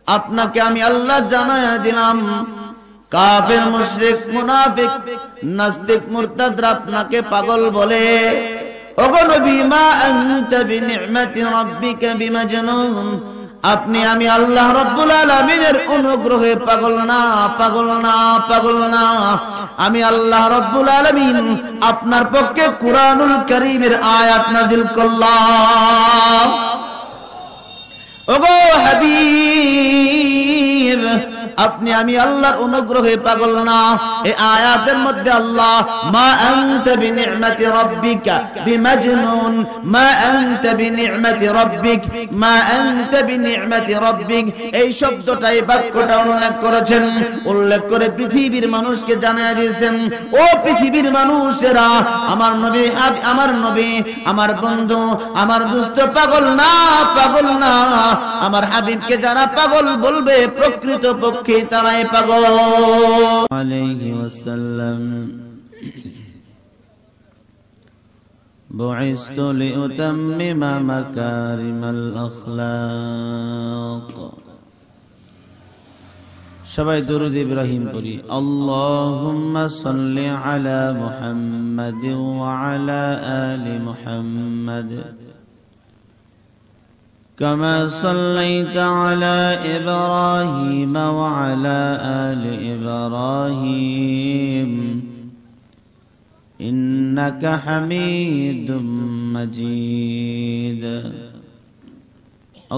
আপনাকে আমি আল্লাহ জানায়া দিলাম কাফির মুশরিক মুনাফিক নাস্তিক মুরতাদরা আপনাকে পাগল বলে। ওগো নবী, মা আনতা বিনি'মাতি রাব্বিকা বিমাজনুন, আপনি আমি আল্লাহ রাব্বুল আলামিনের অনুগ্রহে পাগল না, পাগল না, পাগল না। আমি আল্লাহ রাব্বুল আলামিন আপনার পক্ষে কুরআনুল কারীমের আয়াত নাযিল করলাম। ওগো হাবিব, আপনি আমি আল্লাহর অনুগ্রহে পাগল না। এই আয়াতের মধ্যে আল্লাহ মা আনতা বিনি'মাতি রাব্বিকা বিমাজনুন, মা আনতা বিনি'মাতি রাব্বিক, মা আনতা বিনি'মাতি রাব্বিক, এই শব্দটাই বাক্যটা উল্লেখ করেছেন। উল্লেখ করে পৃথিবীর মানুষকে জানিয়ে দিয়েছেন, ও পৃথিবীর মানুষেরা, আমার নবী, আমার নবী, আমার বন্ধু, আমার দোস্ত পাগল না, পাগল না। আমার হাবিবকে যারা পাগল বলবে প্রকৃত পক্ষে তারাই পাগল। আলাইহি ওয়াসাল্লাম বুইসতু লিউতাম্মিমা মাকারিমাল আখলাক। সবাই দুরূদ ইব্রাহিম পড়ি। আল্লাহুম্মা সাল্লি আলা মুহাম্মাদ ওয়া আলা আলি মুহাম্মাদ كما صليت على إبراهيم وعلى آل إبراهيم إنك حميد مجيد.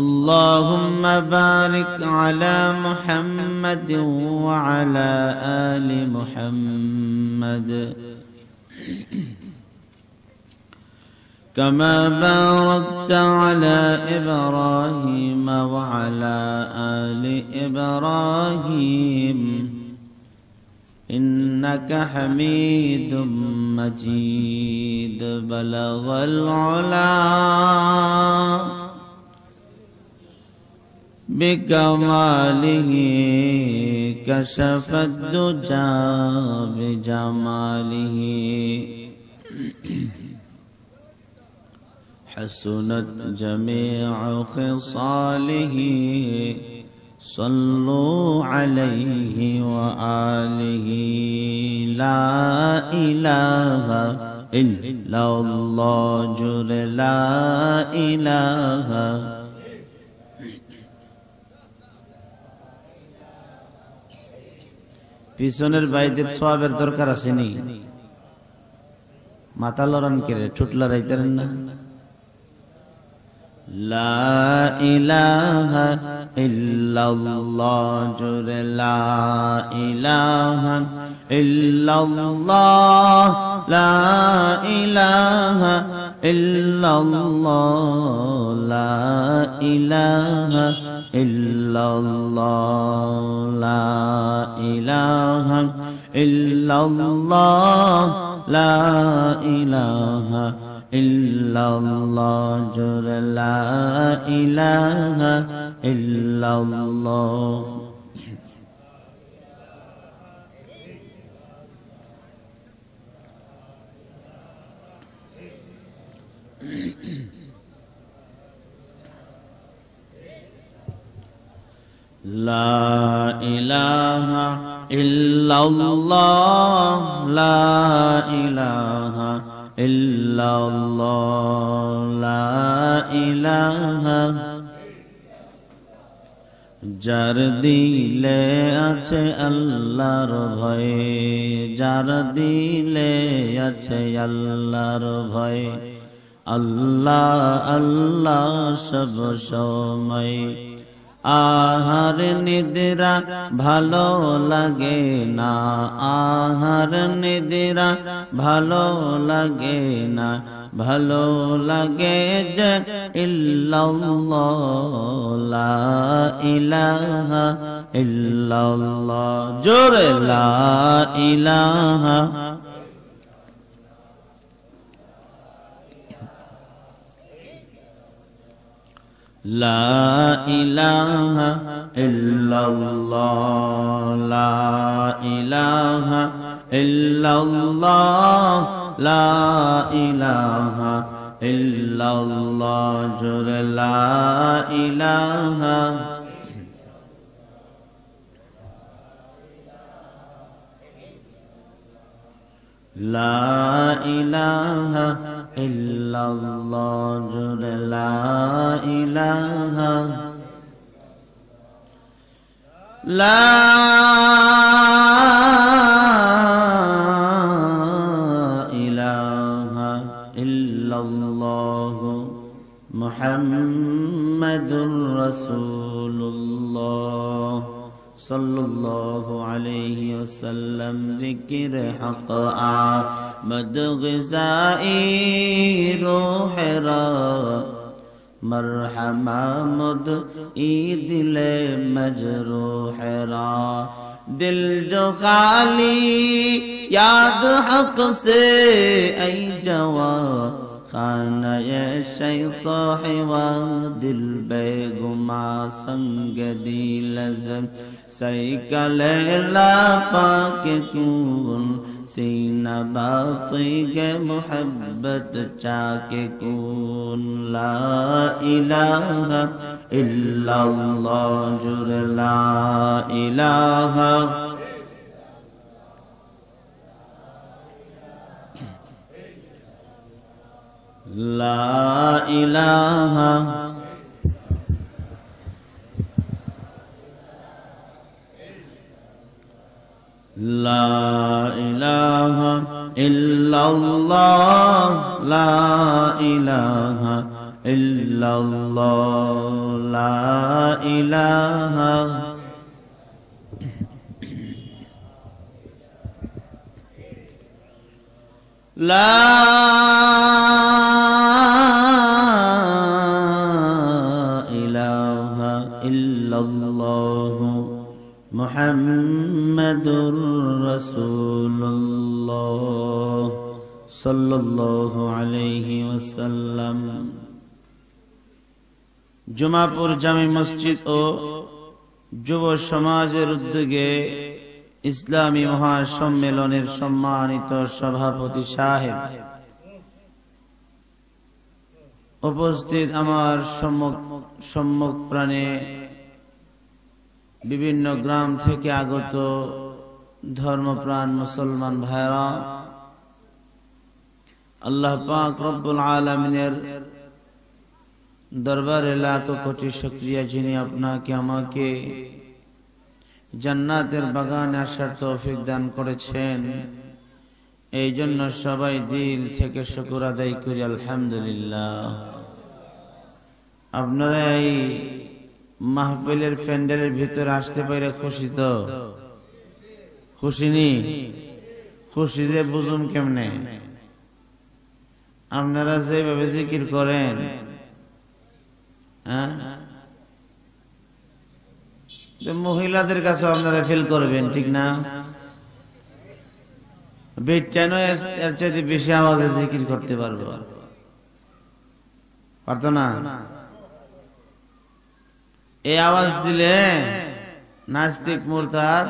اللهم بارك على محمد وعلى آل محمد كما باركت على إبراهيم وعلى آل إبراهيم إنك حميد مجيد. بلغ العلا بكماله كشف الدجى بجماله حسنت جميع خصاله صلوا عليه وآله. لا إله إلا الله جل لا إله. পিছনের বাইদের সওয়াবের দরকার আসেনি, মাথা লড়ান করে ঠোঁট লড়াইতেন না। লা ইলাহা ইল্লাল্লাহ জুরে লা ইলাহা ইল্লাল্লাহ, লা ইলাহা ইল্লাল্লাহ, লা ইলাহা ইল্লাল্লাহ, লা ইলাহা ইল্লাল্লাহ, লা ইলাহা ইল্লাল্লাহ জুরে লা ইলাহা ইল্লাল্লাহ. লা ইলাহা ইল্লাল্লাহ, লা ইলাহা ইল্লাল্লাহ, লা ইলাহা। যার দিলে আছে আল্লাহর ভয়, যার দিলে আছে আল্লাহর ভয়, আল্লাহ আল্লাহ সব সময়। আহার নিদ্রা ভালো লাগে না, আহার নিদ্রা ভালো লাগে না, ভালো লাগে যে ইল্লাল্লাহ, লা ইলাহা ইল্লাল্লাহ জোরে লা ইলাহা। লা ইলাহা ইল্লাল্লাহ, লা ইলাহা ইল্লাল্লাহ, লা ইলাহা ইল্লাল্লাহ জোরে লা ইলাহা। লা ইলাহা ইল্লাল্লাহ জোরে লা ইলাহা লা ইলাহা ইল্লাল্লাহ মুহাম্মাদুর রাসূলুল্লাহ সাল্লাল্লাহু আলাইহি ওয়াসাল্লাম যিকির হক আমদ গিজাই রূহেরা मरहमा मुद ई दिले मजरूहरा दिल जो खाली याद हक से ऐ जवा खाना ये शैतो हिवा दिल बेगुमा संग दिलज़म सैकलेला पाक कून सीना बाक़ी के मोहब्बत चाके कून ला इलाहा इल्लल्लाह जुर ला इलाहा ला इलाहा ला इलाहा इल्लल्लाह ला इलाहा इल्लल्लाह ला इलाहा ला इलाहा इल्लल्लाह मुहम्मदुर रसूलुल्लाह सल्लल्लाहु अलैहि वसल्लम। जुमापुर जामे मस्जिद ও যুব সমাজের উদ্যোগে ইসলামী মহাসম্মেলনের সম্মানিত সভাপতি সাহেব, উপস্থিত আমার সম্মুখ প্রাণে বিভিন্ন গ্রাম থেকে আগত ধর্মপ্রাণ মুসলমান ভাইরা, আল্লাহ পাক রব্বুল আলামিনের দরবারে লাখ কোটি শুকরিয়া যিনি আপনাকে আমাকে জান্নাতের বাগানে আসার তৌফিক দান করেছেন। এই জন্য সবাই দিল থেকে শুকর আদায় করি আলহামদুলিল্লাহ। আপনারা এই মাহফিলের প্যান্ডেলের ভিতরে আসতে পেরে খুশি তো? খুশি নি? খুশি যে বুঝুন কেমনে? আপনারা যেভাবে জিকির করেন, মহিলাদের কাছে আপনারা ফিল করবেন, ঠিক না? বেচানো এর চাইতে বেশি আওয়াজে জিকির করতে পারবো, পারতো না? এই আওয়াজ দিলে নাস্তিক মুরতাদ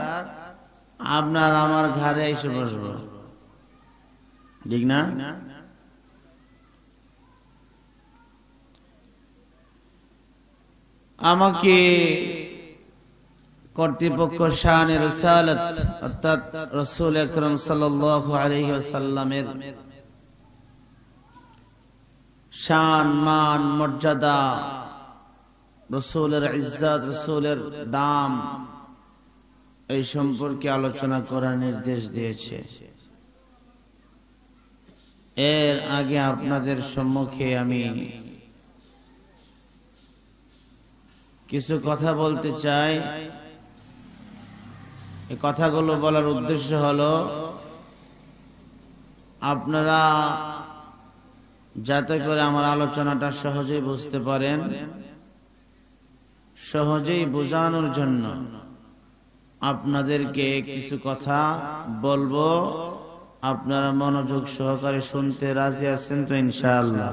আপনার আমার ঘরে এসে বসবো, ঠিক না? আমাকে কর্তৃপক্ষ শানে রিসালাত অর্থাৎ রাসূল আকরাম সাল্লাল্লাহু আলাইহি ওয়াসাল্লামের শান মান মর্যাদা, রাসূলের ইজ্জত, রাসূলের দাম, এই সম্পর্কে আলোচনা করার নির্দেশ দিয়েছে। এর আগে আপনাদের সম্মুখে আমি কিছু কথা বলতে চাই। এই কথাগুলো বলার উদ্দেশ্য হলো আপনারা যাতে করে আমার আলোচনাটা সহজেই বুঝতে পারেন, সহজেই বোঝানোর জন্য আপনাদেরকে কিছু কথা বলবো। আপনারা মনোযোগ সহকারে শুনতে রাজি আছেন তো? ইনশাআল্লাহ।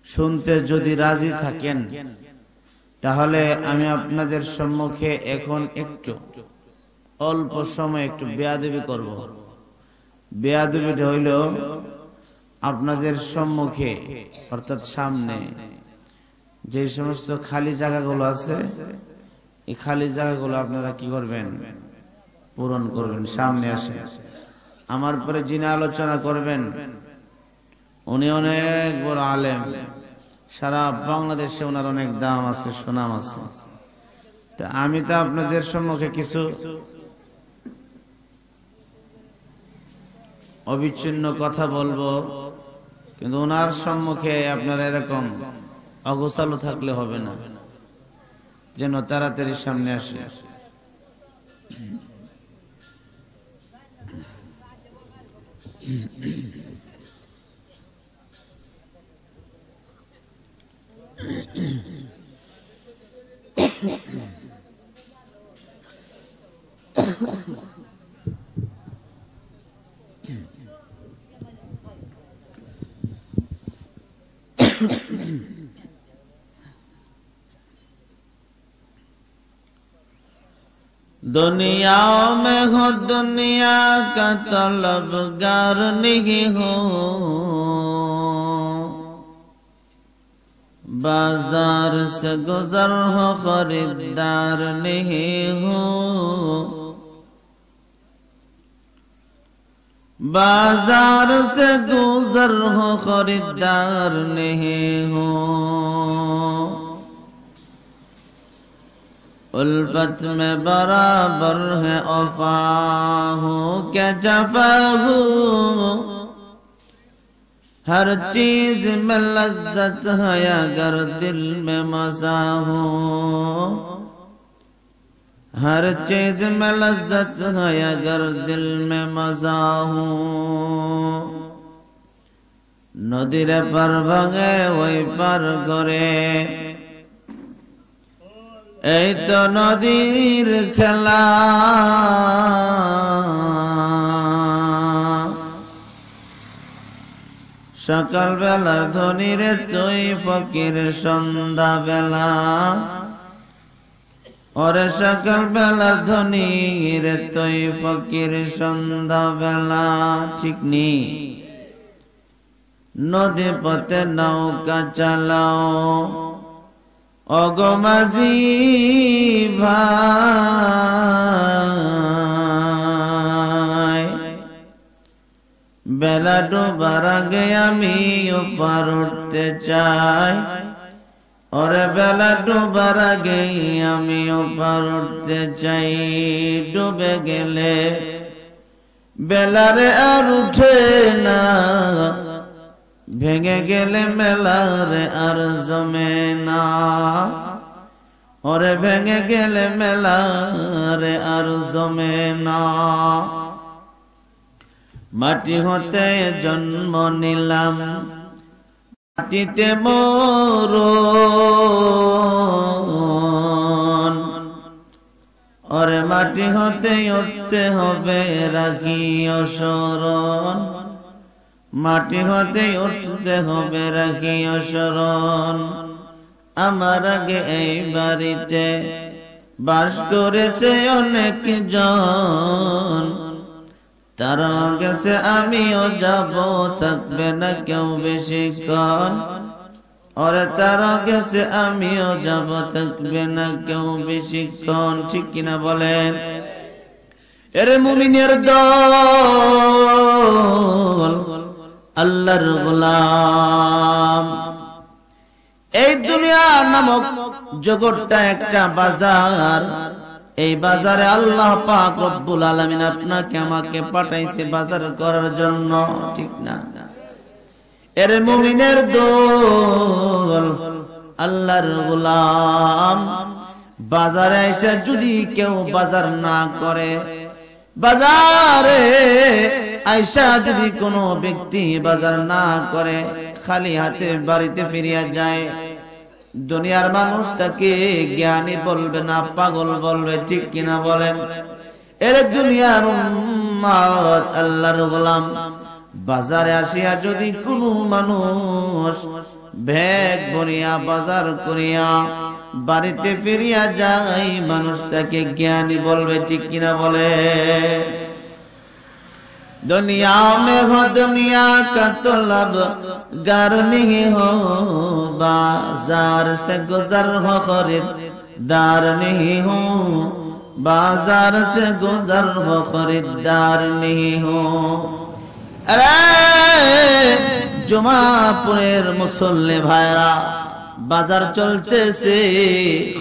শুনতে যদি রাজি থাকেন তাহলে আমি আপনাদের সম্মুখে এখন একটু অল্প সময় একটু বেয়াদবি করব। বেয়াদবিটা হইল আপনাদের সম্মুখে অর্থাৎ সামনে যে সমস্ত খালি জায়গাগুলো আছে, এই খালি জায়গাগুলো আপনারা কি করবেন? পূরণ করবেন। সামনে আসে, আমার পরে যিনি আলোচনা করবেন উনি অনেক বড় আলেম, সারা বাংলাদেশে ওনার অনেক দাম আছে, সুনাম আছে। তা আমি তো আপনাদের সম্মুখে কিছু অবিচ্ছিন্ন কথা বলবো, কিন্তু ওনার সম্মুখে আপনারা এরকম অগোছালো থাকলে হবে না, যেন তাড়াতাড়ি সামনে আসে। दुनिया में हो दुनिया का तलबगार नहीं हो, बाजार से गुजर हो खरीदार नहीं हो, बाजार से गुजर हो खरीदार नहीं हो, उल्फत में बराबर है वफा हो क्या जफा हो, हर चीज में लज्जत है अगर दिल में मजा हो, हर चीज में लज्जत है अगर दिल में मजा हो, नदीर पर भागे वही पर करे, এই তো নদীর খেলা, সকাল বেলা ধনীর তুই ফকির সন্ধ্যা বেলা, ওরে সকাল বেলা ধনীর তুই ফকির সন্ধ্যা বেলা। ঠিক নি? নদী পথে নৌকা চালাও ওগো মাঝি ভাই, বেলা ডোবার আগে আমি ওপার উঠতে চাই, ওরে বেলা ডোবার আগে আমি ওপার উঠতে চাই, ডুবে গেলে বেলারে আর উঠে না, ভেঙে গেলে মেলারে আর জমে না, ওরে ভেঙে গেলে মেলারে আর জমে না। মাটি হতে জন্ম নিলাম মাটিতে মরণ, ওরে মাটি হতে উঠতে হবে রাখিও শরণ, মাটি হতে উঠতে হবে রাখিও শরণ। আমার আগে এই বাড়িতে বাস করেছে অনেক জন, তারা গেছে আমিও যাব, থাকবে না কেউ বেশিক্ষণ, ওরে তারা গেছে আমিও যাব, থাকবে না কেউ বেশিক্ষণ। ঠিক কিনা বলেন? এরে মুমিনের দল, আল্লাহর গোলাম, এই দুনিয়া নামক জগৎটা একটা বাজার, এই বাজারে আল্লাহ পাক রব্বুল আলামিন আপনাকে আমাকে পাঠাইছে বাজার করার জন্য। ঠিক না? এর মুমিনের দল, আল্লাহর গোলাম, বাজারে এসে যদি কেউ বাজার না করে, বাজারে আয়সা যদি কোনো ব্যক্তি বাজার না করে, খালি হাতে বাড়িতে ফিরিয়া যায়, দুনিয়ার মানুষ তাকে জ্ঞানী বলবে না, পাগল বলবে। ঠিক কিনা বলেন? এর দুনিয়ার উম্মত, আল্লাহর গোলাম, বাজারে আসিয়া যদি কোনো মানুষ ব্যাগ ভরিয়া বাজার করিয়া বাড়িতে ফিরিয়া যায়, মানুষ তাকে জ্ঞানী বলবে। ঠিক কিনা বলে? दुनिया में हो दुनिया का तलब गर नहीं हो, बाजार से गुजर हो खरीदार नहीं हो, बाजार से गुजर हो खरीदार नहीं हो। अरे जुमापुरेर मुसल्ली भाईरा बाजार चलतेছে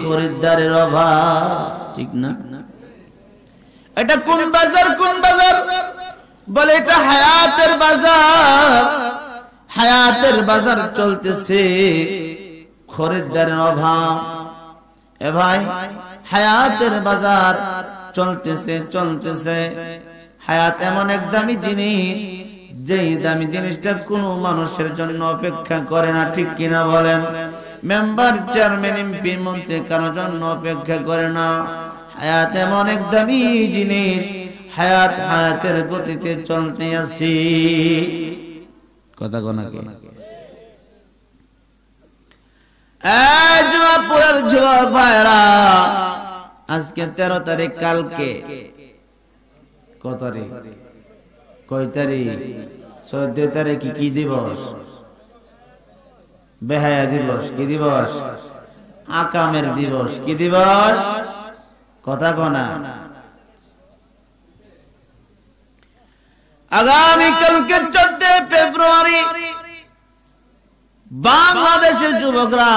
খরিদ্দারের অভাব, ঠিক না? এটা কোন বাজার? কোন বাজার? বলে এটা হায়াতের বাজার। হায়াতের বাজার চলতেছে, খরিদ্দারের অভাব। এ ভাই, হায়াতের বাজার চলতেছে চলতেছে। হায়াত এমন এক দামি জিনিস, যেই দামি জিনিসটা কোনো মানুষের জন্য অপেক্ষা করে না, ঠিক কিনা বলেন? মেম্বার, চেয়ারম্যান, এমপি, মন্ত্রী কারোর জন্য অপেক্ষা করে না। হায়াত এমন এক দামি জিনিস, হায়াত হায়াতের গতিতে চলতে আছি। কথা কোনাকে জুমাপুরের যুবক ভাইরা, আজকে 13 তারিখ, কালকে কত তারিখ? কয় তারিখ? 14 তারিখ। কি দিবস? বেহায়া দিবস। কি দিবস? আকামের দিবস। কি দিবস? কথা কোনা। আগামীকালকে 14 ফেব্রুয়ারি বাংলাদেশের যুবকরা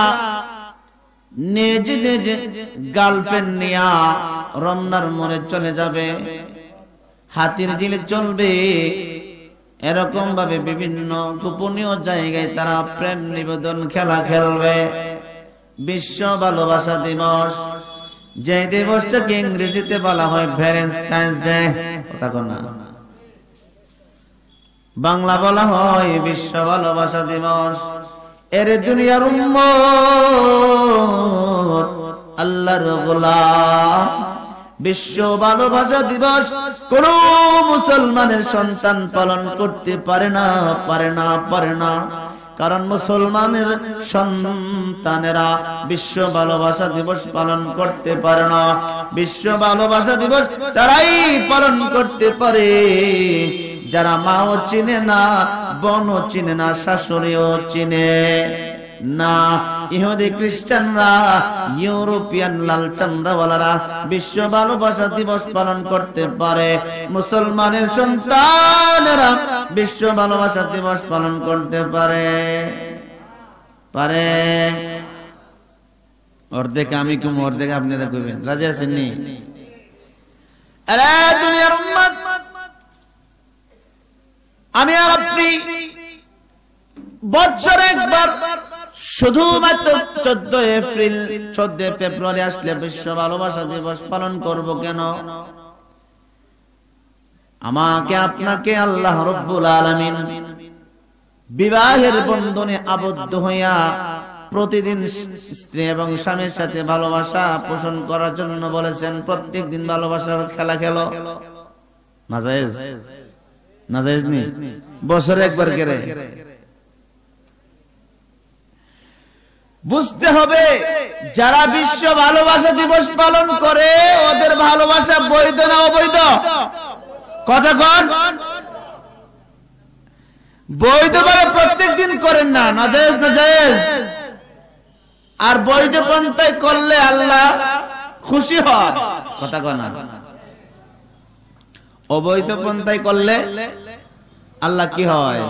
নিজ নিজ গার্লফ্রেন্ড নিয়ে রমনার মোড়ে চলে যাবে, হাতির ঝিলে চলবে। এরকম ভাবে বিভিন্ন গোপনীয় জায়গায় তারা প্রেম নিবেদন খেলা খেলবে। বিশ্ব ভালোবাসা দিবস, যে দিবসটাকে ইংরেজিতে বলা হয় ভ্যালেন্টাইন্স ডে। কথা কোনা। বাংলা বলা হয় বিশ্ব ভালোবাসা দিবস। এর দুনিয়ার উম্মত, আল্লাহর গোলাম, বিশ্ব ভালোবাসা দিবস কোন মুসলমানের সন্তান পালন করতে পারে না, পারে না, পারে না। কারণ মুসলমানের সন্তানেরা বিশ্ব ভালোবাসা দিবস পালন করতে পারে না। বিশ্ব ভালোবাসা দিবস তারাই পালন করতে পারে যারা মাও চিনে না, বোনও চিনে না, শাশুড়িও চিনে না। ইহুদি খ্রিস্টানরা, ইউরোপিয়ান লাল চামড়াওয়ালারা বিশ্ব ভালোবাসা দিবস পালন করতে পারে। মুসলমানের সন্তানেরা বিশ্ব ভালোবাসা দিবস পালন করতে পারে। পারে। অর্ধেক আমি কম, অর্ধেক আপনারা কইবেন। রাজি আছেন নি? আরে দুনিয়ার উম্মত, আমি আর আপনি বছরে একবার শুধুমাত্র 14 ফেব্রুয়ারি আসলে বিশ্ব ভালোবাসা দিবস পালন করব কেন? আমাকে আপনাকে আল্লাহ রাব্বুল আলামিন বিবাহের বন্ধনে আবদ্ধ হইয়া প্রতিদিন স্ত্রী এবং স্বামীর সাথে ভালোবাসা পোষণ করার জন্য বলেছেন। প্রত্যেক দিন ভালোবাসার খেলা খেলো। নাজায়েজ? নাজায়েজ নি? বছরে একবার করে বুঝতে হবে, যারা বিশ্ব ভালোবাসা দিবস পালন করে ওদের ভালোবাসা বৈধ না অবৈধ? কথা কন। বৈধ ভাবে প্রত্যেক দিন করেন না, নাজায়েজ নাজায়েজ। আর বৈধ পন্থায় করলে আল্লাহ খুশি হয়। কথা কন না। অবৈধ পন্থায় করলে আল্লাহ কি হয়?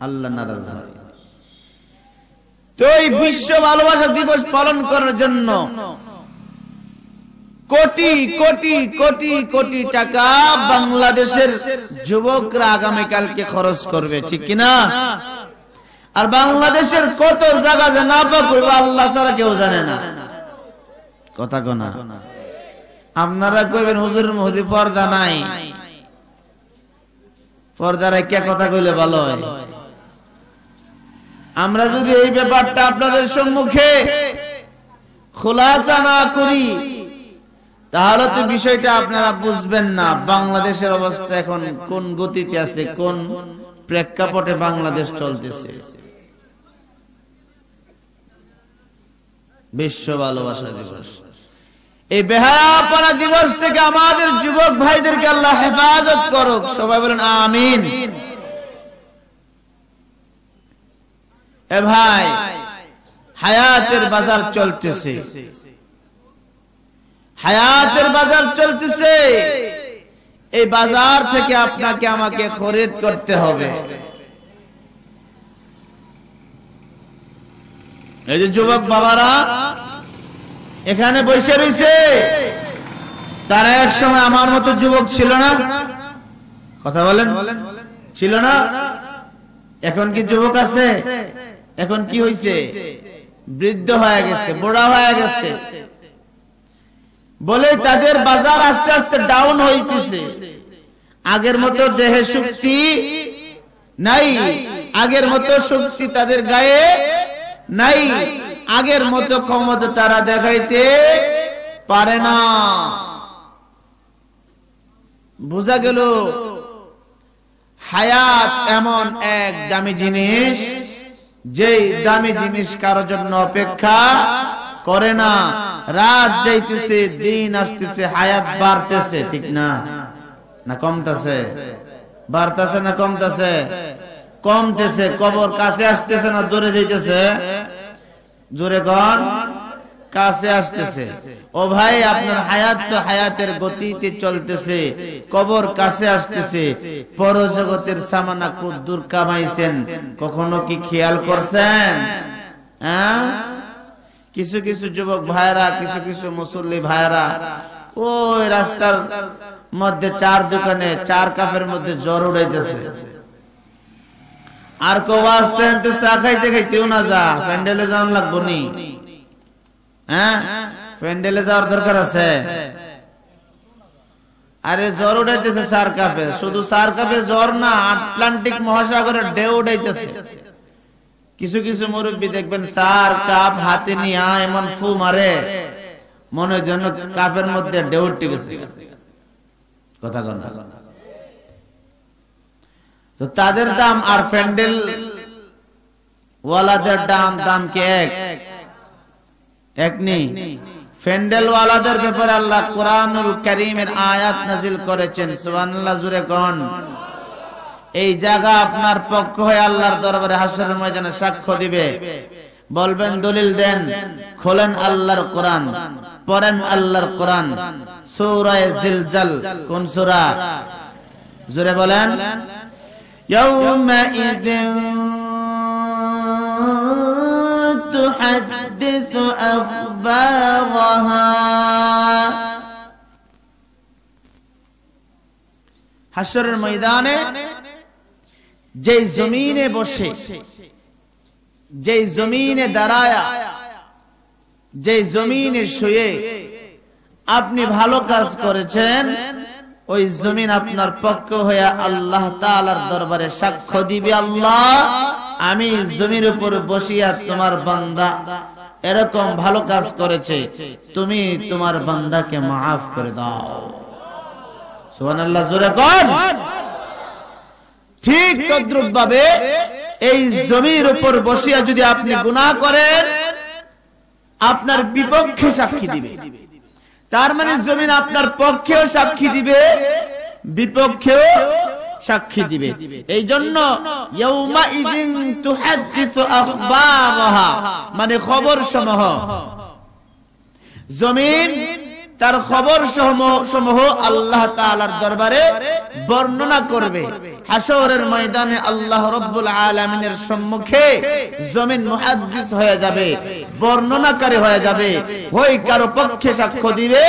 আল্লাহ নারাজ হয়। তো এই বিশ্ব ভালোবাসা দিবস পালন করার জন্য কোটি কোটি কোটি কোটি টাকা বাংলাদেশের যুবকরা আগামীকালকে খরচ করবে, ঠিক কিনা? আর বাংলাদেশের কত জায়গা যে না পাবে আল্লাহ ছাড়া কেউ জানে না। কথা কোনা। আপনারা কইবেন হুজুরের মধ্যে পর্দা নাই। পর্দা রেখে কথা কইলে ভালো হয়। আমরা যদি এই ব্যাপারটা আপনাদের সম্মুখে খোলাসা না করি তাহলে তো বিষয়টা আপনারা বুঝবেন না। বাংলাদেশের অবস্থা এখন কোন গতিতে আছে, কোন প্রেক্ষাপটে বাংলাদেশ চলতেছে। বিশ্ব ভালোবাসা দিবস, এই বেহায়াপনা দিবস থেকে আমাদের যুবক ভাইদেরকে আল্লাহ হেফাজত করুক। সবাই বলেন আমিন। এ ভাই, হায়াতের বাজার চলতেছে। হায়াতের বাজার চলতেছে, এই বাজার থেকে আপনাকে আমাকে খরিদ করতে হবে। এই যে যুবক বাবারা এখানে বসে রয়েছে, তারা এক সময় আমার মতো যুবক ছিল না? কথা বলেন, ছিল না? এখন কি যুবক আছে? এখন কি হয়েছে? বৃদ্ধ হয়ে গেছে, বুড়া হয়ে গেছে বলে তাদের বাজার আস্তে আস্তে ডাউন হইতেছে। আগের মতো দেহে শক্তি নাই, আগের মতো শক্তি তাদের গায়ে নাই, আগের মতো ক্ষমতা তারা দেখাইতে পারে না। বোঝা গেল হায়াত এমন এক দামি জিনিস, যেই দামি জিনিস কারোর জন্য অপেক্ষা করে না। রাত যাইতেছে, দিন আসতেছে, হায়াত বাড়তেছে, ঠিক না? না কমতেছে? বাড়তেছে না কমতেছে? কমতেছে। কবর কাছে আসতেছে না দূরে যাইতেছে? জোরে গণ, কাছে আসতেছে। ও ভাই, আপনার হায়াত তো হায়াতের গতিতে চলতেছে, কবর কাছে আসতেছে। পরজগতের সামানা কদ্দুর কামাইছেন, কখনো কি খেয়াল করছেন? হ্যাঁ, কিছু কিছু যুবক ভাইরা, কিছু কিছু মুসল্লি ভাইরা ওই রাস্তার মধ্যে চার দোকানে চার কাপের মধ্যে জ্বর উড়াইতেছে। আর কেউ আসতে আনতে চা খাইতে খাইতেও না যা, প্যান্ডেলে যাওয়ার লাগবো নি? হ্যাঁ, প্যান্ডেলে যাওয়ার দরকার আছে? আরে জ্বর উঠাইতেছে চার কাপে, শুধু চার কাপে জ্বর না, আটলান্টিক মহাসাগরের ঢেউ উঠাইতেছে। কিছু কিছু মুরব্বী দেখবেন চার কাপ হাতে নিয়ে এমন ফু মারে, মনে হয় যেন কাপের মধ্যে ঢেউ উঠে গেছে। কথা কন। তো তাদের দাম আর প্যান্ডেল ওয়ালাদের দাম কি এক? এক নেই। প্যান্ডেল ওয়ালাদের ব্যাপারে আল্লাহ কোরআনুল কারীমের আয়াত নাযিল করেছেন, সুবহানাল্লাহ, জোরে কোন। এই জায়গা আপনার পক্ষ হয়ে আল্লাহর দরবারে হাসরের ময়দানে সাক্ষ্য দিবে। বলবেন দলিল দেন, খোলেন আল্লাহর কোরআন, পড়েন আল্লাহর কোরআন। সূরা জিলজাল কোন সূরা? জোরে বলেন। ইয়াউমাইযিন তুহাদ্দিসু আখবারাহা। হাসরের ময়দানে যেই জমিনে বসে, যেই জমিনে দাঁড়ায়া, যেই জমিনে শুয়ে আপনি ভালো কাজ করেছেন, ওই জমিন আপনার পক্ষ হয়ে আল্লাহ তাআলার দরবারে সাক্ষ্য দিবে, আল্লাহ আমি জমির উপর বসিয়া তোমার বান্দা এরকম ভালো কাজ করেছে, তুমি তোমার বান্দাকে মাফ করে দাও। সুবহানাল্লাহ, জোরে কোন। ঠিক তদ্রুপ ভাবে এই জমির উপর বসিয়া যদি আপনি গুনাহ করেন, আপনার বিপক্ষে সাক্ষী দিবে। তার মানে জমিন আপনার পক্ষেও সাক্ষী দিবে, বিপক্ষেও সাক্ষী দিবে। এই জন্য ইয়াউমাইযিন তুহাদ্দিসু আখবারাহা, মানে খবর সমূহ, জমিন তার খবর সমূহ আল্লাহ তাআলার দরবারে বর্ণনা করবে। হাসরের ময়দানে আল্লাহ রাব্বুল আলামিনের সম্মুখে জমিন মুহাদ্দিস হয়ে যাবে, বর্ণনাকারী হয়ে যাবে। হয় কারো পক্ষে সাক্ষ্য দিবে,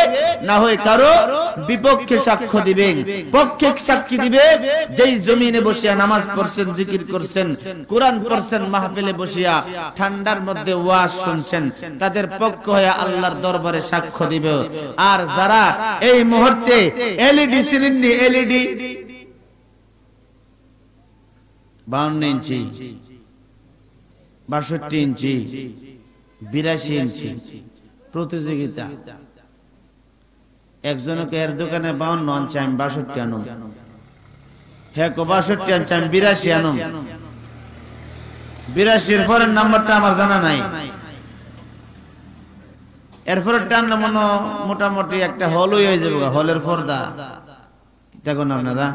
না হয় কারো বিপক্ষে সাক্ষ্য দিবে। পক্ষে সাক্ষী দিবে যেই জমিনে বসিয়া নামাজ পড়ছেন, জিকির করছেন, কোরআন পড়ছেন, মাহফিলে বসিয়া ঠান্ডার মধ্যে ওয়াজ শুনছেন, তাদের পক্ষ হয়ে আল্লাহর দরবারে সাক্ষ্য দিবে। আর যারা এই মুহূর্তে এলইডি সিনেননি, এলইডি 52 ইঞ্চি, 62 ইঞ্চি, 82 ইঞ্চি প্রতিযোগিতা, একজনকে এর দোকানে 52 আনছে, আমি 62 আনুম, হ্যাঁ 62 আনছে, আমি 82 আনুম। 82 পরের নাম্বারটা আমার জানা নাই, এরপরে টান মনে মোটামুটি একটা হল হয়ে যাবে, হলের পর্দা। দেখুন আপনারা,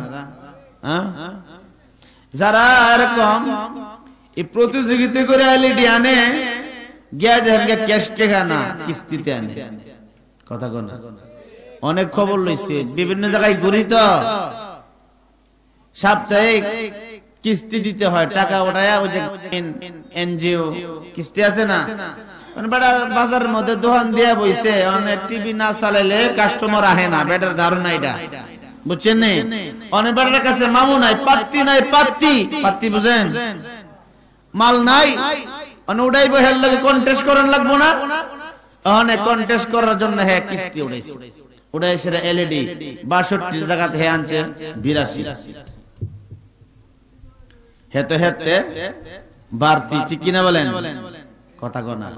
যারা এরকম এই প্রতিযোগিতা করে এলইডি আনে, গিয়া দেখেন ক্যাশ টাকা না, কিস্তিতে আনে। কথা কোন অনেক খবর লইছে, বিভিন্ন জায়গায় ঘুরি তো, সাপ্তাহিক কিস্তি দিতে হয়, টাকা ওঠায়া ওই যে এনজিও কিস্তি আছে না, বাজারের মধ্যে দোকান দিয়া বইছে, অনেক টিভি না চালাইলে কাস্টমার আহে না, বেটার ধারণা এটা, বুঝছেন নি? অনেক বেটার কাছে মামু নাই, পাত্তি নাই, পাত্তি বুঝেন, মাল নাই, ওটাই বহের লাগে কন্টেস্ট করার লাগবো না, অনেক কন্টেস্ট করার জন্য হ্যাঁ কিস্তি উড়াইছে, উড়াইছে এলইডি ৬২ জায়গাতে হে আনছে ৮২, হেতে হেতে বাড়তি, ঠিক কিনা বলেন? কথা কনা।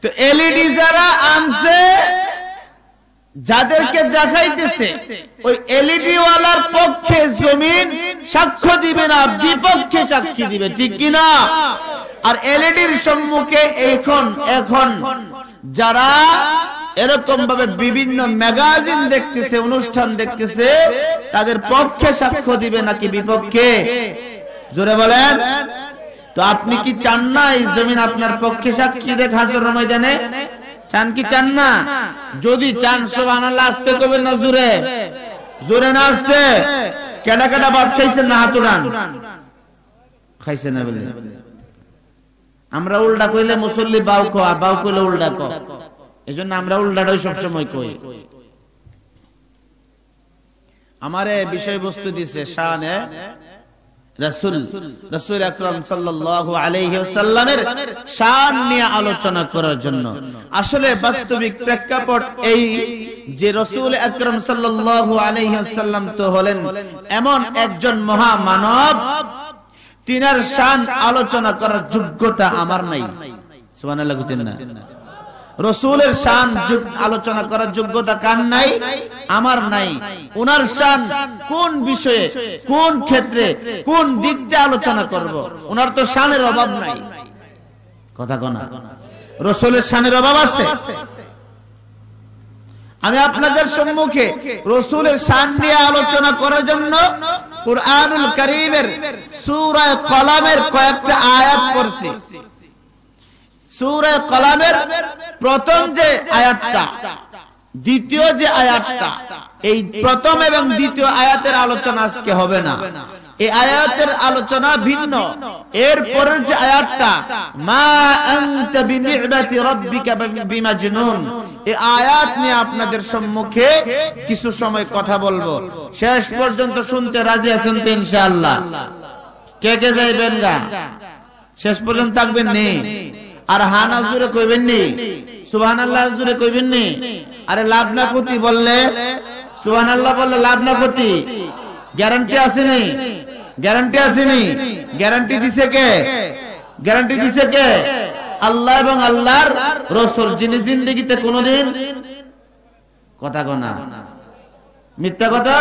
তো এলইডি যারা আনছে, যাদেরকে দেখাইতেছে, ওই এলইডি ওয়ালার পক্ষে জমিন সাক্ষ্য দিবে না, বিপক্ষে সাক্ষী দিবে, ঠিক কিনা? আর এলইডির সম্মুখে এখন যারা এরকম ভাবে বিভিন্ন ম্যাগাজিন দেখতেছে, অনুষ্ঠান দেখতেছে, তাদের পক্ষে সাক্ষ্য দিবে নাকি বিপক্ষে? জোরে বলেন। তো আপনি কি চান না এই জমিন আপনার পক্ষে সাক্ষী দেখ হাসরের ময়দানে? চান কি চান না? যদি চান সুবহানাল্লাহ আস্তে কইবেন না, জোরে জোরে না আস্তে? কেডা কেডা ভাত খাইছেন না হাত উঠান। খাইছেন না বলে আমরা উল্টা কইলে মুসল্লি বাউ কো, আর বাউ কইলে উল্টা কো, এজন্য আমরা উল্টাটাই সবসময় কই। আমারে বিষয়বস্তু দিছে শানে রাসূল আকরাম সাল্লাল্লাহু আলাইহি ওয়াসাল্লামের শান নিয়ে আলোচনা করার জন্য। আসলে বাস্তবিক প্রেক্ষাপট এই যে রাসূল আকরাম সাল্লাল্লাহু আলাইহি ওয়াসাল্লাম তো হলেন এমন একজন মহামানব, তিনার শান আলোচনা করার যোগ্যতা আমার নাই। সুবহানাল্লাহ বুঝেন না? রাসূলের শান আলোচনা করার যোগ্যতা কার নাই? আমার নাই। ওনার শান কোন বিষয়ে, কোন ক্ষেত্রে, কোন দিকটা আলোচনা করব? ওনার তো শানের অভাব নাই। কথা কোনা? রাসূলের শানের অভাব আছে? আমি আপনাদের সম্মুখে রাসূলের শান নিয়ে আলোচনা করার জন্য কুরআনুল কারীমের সূরা কলামের কয়েকটা আয়াত পড়ছি। সূরা কলামের প্রথম যে আয়াতটা, দ্বিতীয় যে আয়াতটা, এই প্রথম এবং দ্বিতীয় আয়াতের আলোচনা আজকে হবে না। এই আয়াতের আলোচনা ভিন্ন। এর পরের যে আয়াতটা, মা আনতা বিনি'মাতি রাব্বিকা বিমাজনুন, এই আয়াত নিয়ে আপনাদের সম্মুখে কিছু সময় কথা বলবো। শেষ পর্যন্ত শুনতে রাজি আছেন তো ইনশাআল্লাহ? কে কে যাইবেন গা? শেষ পর্যন্ত থাকবেন নি? আর হানা জুড়ে কইবেন নি? সুবহানাল্লাহ জুড়ে কইবেন নি? আরে লাভ না ক্ষতি বললে, সুবহানাল্লাহ বললে লাভ না ক্ষতি, গ্যারান্টি আসেনি? গ্যারান্টি আসেনি? গ্যারান্টি দিছে কে? গ্যারান্টি দিছে কে? আল্লাহ এবং আল্লাহর রাসূল, যিনি জিন্দেগিতে কোনোদিন কথা কোনা মিথ্যা কথা।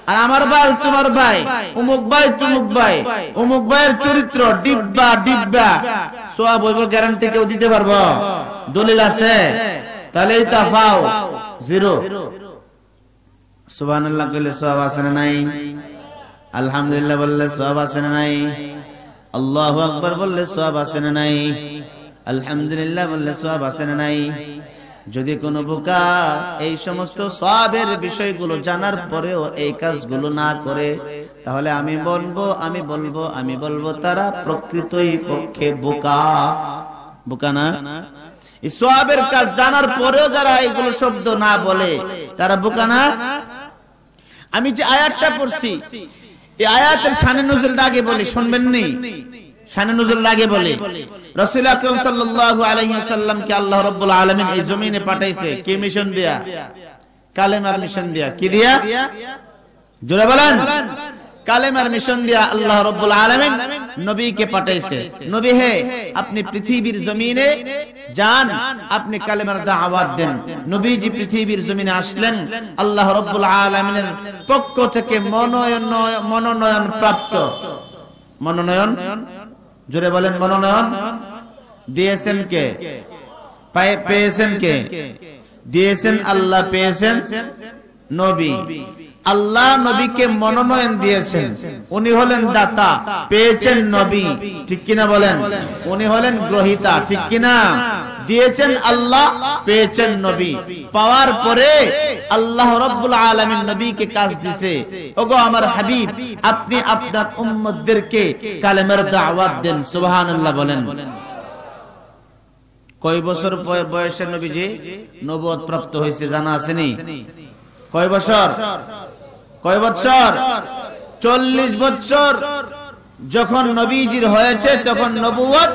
আর আমার ভাই তোমার ভাই, অমুক ভাই তুমুক ভাই, অমুক ভাইয়ের চরিত্র ডিব্বা ডিব্বা, সওয়াব হইব, গ্যারান্টি কেউ দিতে পারবো? দলিল আছে? তাহলে এই তাফাও জিরো। সুবহানাল্লাহ কইলে সওয়াব আছে না নাই? আলহামদুলিল্লাহ বললে সওয়াব আছে না নাই? আল্লাহু আকবার বললে সওয়াব আছে না নাই? আলহামদুলিল্লাহ বললে সওয়াব আছে না নাই? যদি কোনো বোকা এই সমস্ত সওয়াবের বিষয়গুলো জানার পরেও এই কাজগুলো না করে, তাহলে আমি বলবো তারা প্রকৃতই পক্ষে বোকা। বোকা না? এই সওয়াবের কাজ জানার পরেও যারা এইগুলো শব্দ না বলে, তারা বোকা না? আমি যে আয়াতটা পড়ছি, এই আয়াতের শানে নুজুলটা আগে বলি, শুনবেন নি? শানে নুজুল আগে বলে, রাসূল আকরাম সাল্লাল্লাহু আলাইহি ওয়াসাল্লামকে আল্লাহ রাব্বুল আলামিন এই জমিনে পাঠাইছে কি মিশন দিয়া? কালেমার মিশন দিয়া। কি দিয়া? জোরে বলেন। কালেমার মিশন দিয়া আল্লাহ রাব্বুল আলামিন নবীকে পাঠাইছে। নবী হে, আপনি পৃথিবীর জমিনে যান, আপনি কালেমার দাওয়াত দেন। নবীজি পৃথিবীর জমিনে আসলেন আল্লাহ রাব্বুল আলামিনের পক্ষ থেকে মনোনয়ন প্রাপ্ত। মনোনয়ন, জোরে বলেন, মনোনয়ন দিয়েছেন কে? পেয়েছেন কে? দিয়েছেন আল্লাহ, পেয়েছেন নবী। আল্লাহ নবীকে মনোনয়ন দিয়েছেন, উনি হলেন দাতা, পেয়েছেন নবী, ঠিক কিনা বলেন? উনি হলেন গ্রহীতা, ঠিক কিনা? দিয়েছেন আল্লাহ, পেয়েছেন নবী। পাওয়ার পরে আল্লাহ রাব্বুল আলামিন নবীকে কাজ দিয়েছে, ওগো আমার হাবিব, আপনি আপনার উম্মতদেরকে কালেমার দাওয়াত দেন। সুবহানাল্লাহ বলেন। কয় বছর বয়সে নবীজি নবুয়ত প্রাপ্ত হয়েছে জানা আছে নি? কয় বছর? কয় বছর? 40 বছর যখন নবীজির হয়েছে তখন নবুয়ত